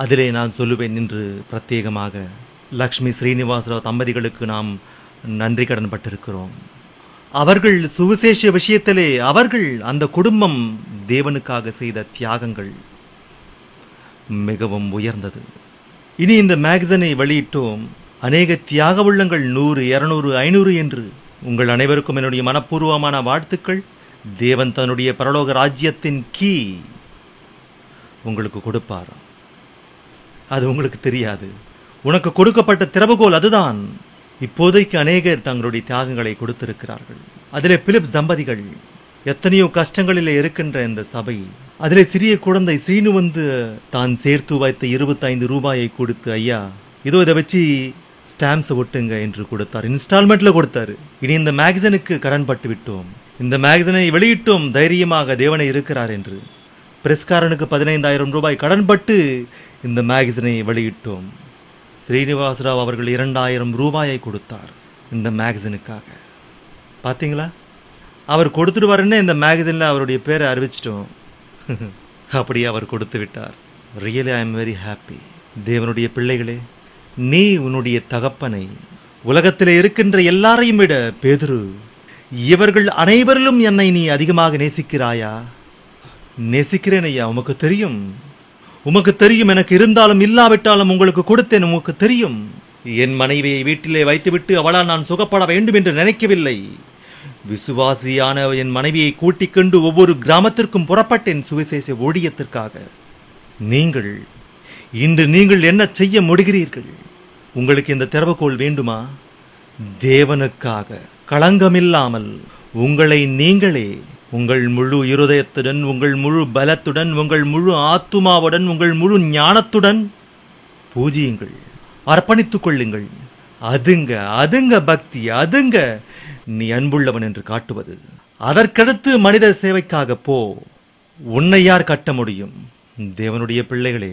அதிலே நான் சொல்லுவேன் என்று பிரத்யேகமாக லக்ஷ்மி ஸ்ரீனிவாசராவ் தம்பதிகளுக்கு நாம் நன்றி கடன் பட்டிருக்கிறோம். அவர்கள் சுவிசேஷ விஷயத்திலே அவர்கள் அந்த குடும்பம் தேவனுக்காக செய்த தியாகங்கள் மிகவும் உயர்ந்தது. இனி இந்த மேகசினை வெளியிட்டோம். அநேக தியாக உள்ளங்கள் 100, 200, 500 என்று உங்கள் அனைவருக்கும் என்னுடைய மனப்பூர்வமான வாழ்த்துக்கள். தேவன் தன்னுடைய பரலோக ராஜ்யத்தின் கீ உங்களுக்கு கொடுப்பார். அது உங்களுக்கு தெரியாது. உனக்கு கொடுக்கப்பட்ட திறவுகோல் அதுதான். இப்போதைக்கு அநேகர் தங்களுடைய தியாகங்களை கொடுத்திருக்கிறார்கள். அதிலே பிலிப்ஸ் தம்பதிகள் எத்தனையோ கஷ்டங்களிலே இருக்கின்ற இந்த சபை, அதிலே சிறிய குழந்தை சீனு வந்து தான் சேர்த்து வைத்த 25 ரூபாயை கொடுத்து, ஐயா இதோ இதை வச்சு ஸ்டாம்ப்ஸ் ஒட்டுங்க என்று கொடுத்தார். இன்ஸ்டால்மெண்ட்ல கொடுத்தாரு. இனி இந்த மேகசினுக்கு கடன் பட்டு விட்டோம், இந்த மேகசினை வெளியிட்டோம் தைரியமாக தேவனை இருக்கிறார் என்று. பிரஸ்காரனுக்கு 15,000 ரூபாய் கடன்பட்டு இந்த மேகசினை வெளியிட்டோம். ஸ்ரீனிவாசராவ் அவர்கள் 2,000 ரூபாயை கொடுத்தார் இந்த மேகசினுக்காக. பார்த்தீங்களா? அவர் கொடுத்துடுவாருன்னு இந்த மேகசினில் அவருடைய பேரை அறிவிச்சிட்டோம். அப்படியே அவர் கொடுத்து விட்டார். Really I am very happy. தேவனுடைய பிள்ளைகளே, நீ உன்னுடைய தகப்பனை உலகத்தில் இருக்கின்ற எல்லாரையும் விட, பேதுரு, இவர்கள் அனைவரிலும் என்னை நீ அதிகமாக நேசிக்கிறாயா? நேசிக்கிறேன் ஐயா, உமக்கு தெரியும். உமக்கு தெரியும், எனக்கு இருந்தாலும் இல்லாவிட்டாலும் உங்களுக்கு கொடுத்தேன். உமக்கு தெரியும், என் மனைவியை வீட்டிலே வைத்துவிட்டு அவளால் நான் சுகப்பட வேண்டும் என்று நினைக்கவில்லை. விசுவாசியான என் மனைவியை கூட்டிக் கொண்டு ஒவ்வொரு கிராமத்திற்கும் புறப்பட்டேன் சுவிசேஷ ஊழியத்திற்காக. இன்று நீங்கள் என்ன செய்ய முடிகிறீர்கள்? உங்களுக்கு இந்த திறவுகோல் வேண்டுமா? தேவனுக்காக களங்கமில்லாமல் உங்களை நீங்களே உங்கள் முழு இருதயத்துடன், உங்கள் முழு பலத்துடன், உங்கள் முழு ஆத்துமாவுடன், உங்கள் முழு ஞானத்துடன் பூஜியுங்கள், அர்ப்பணித்துக் கொள்ளுங்கள். அதுங்க பக்தி, அதுங்க நீ அன்புள்ளவன் என்று காட்டுவது. அதற்கடுத்து மனித சேவைக்காக போ. உன்னை யார் கட்ட முடியும்? தேவனுடைய பிள்ளைகளே,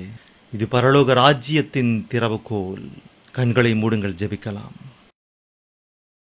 இது பரலோக ராஜ்யத்தின் திறவுகோல். கண்களை மூடுங்கள், ஜெபிக்கலாம்.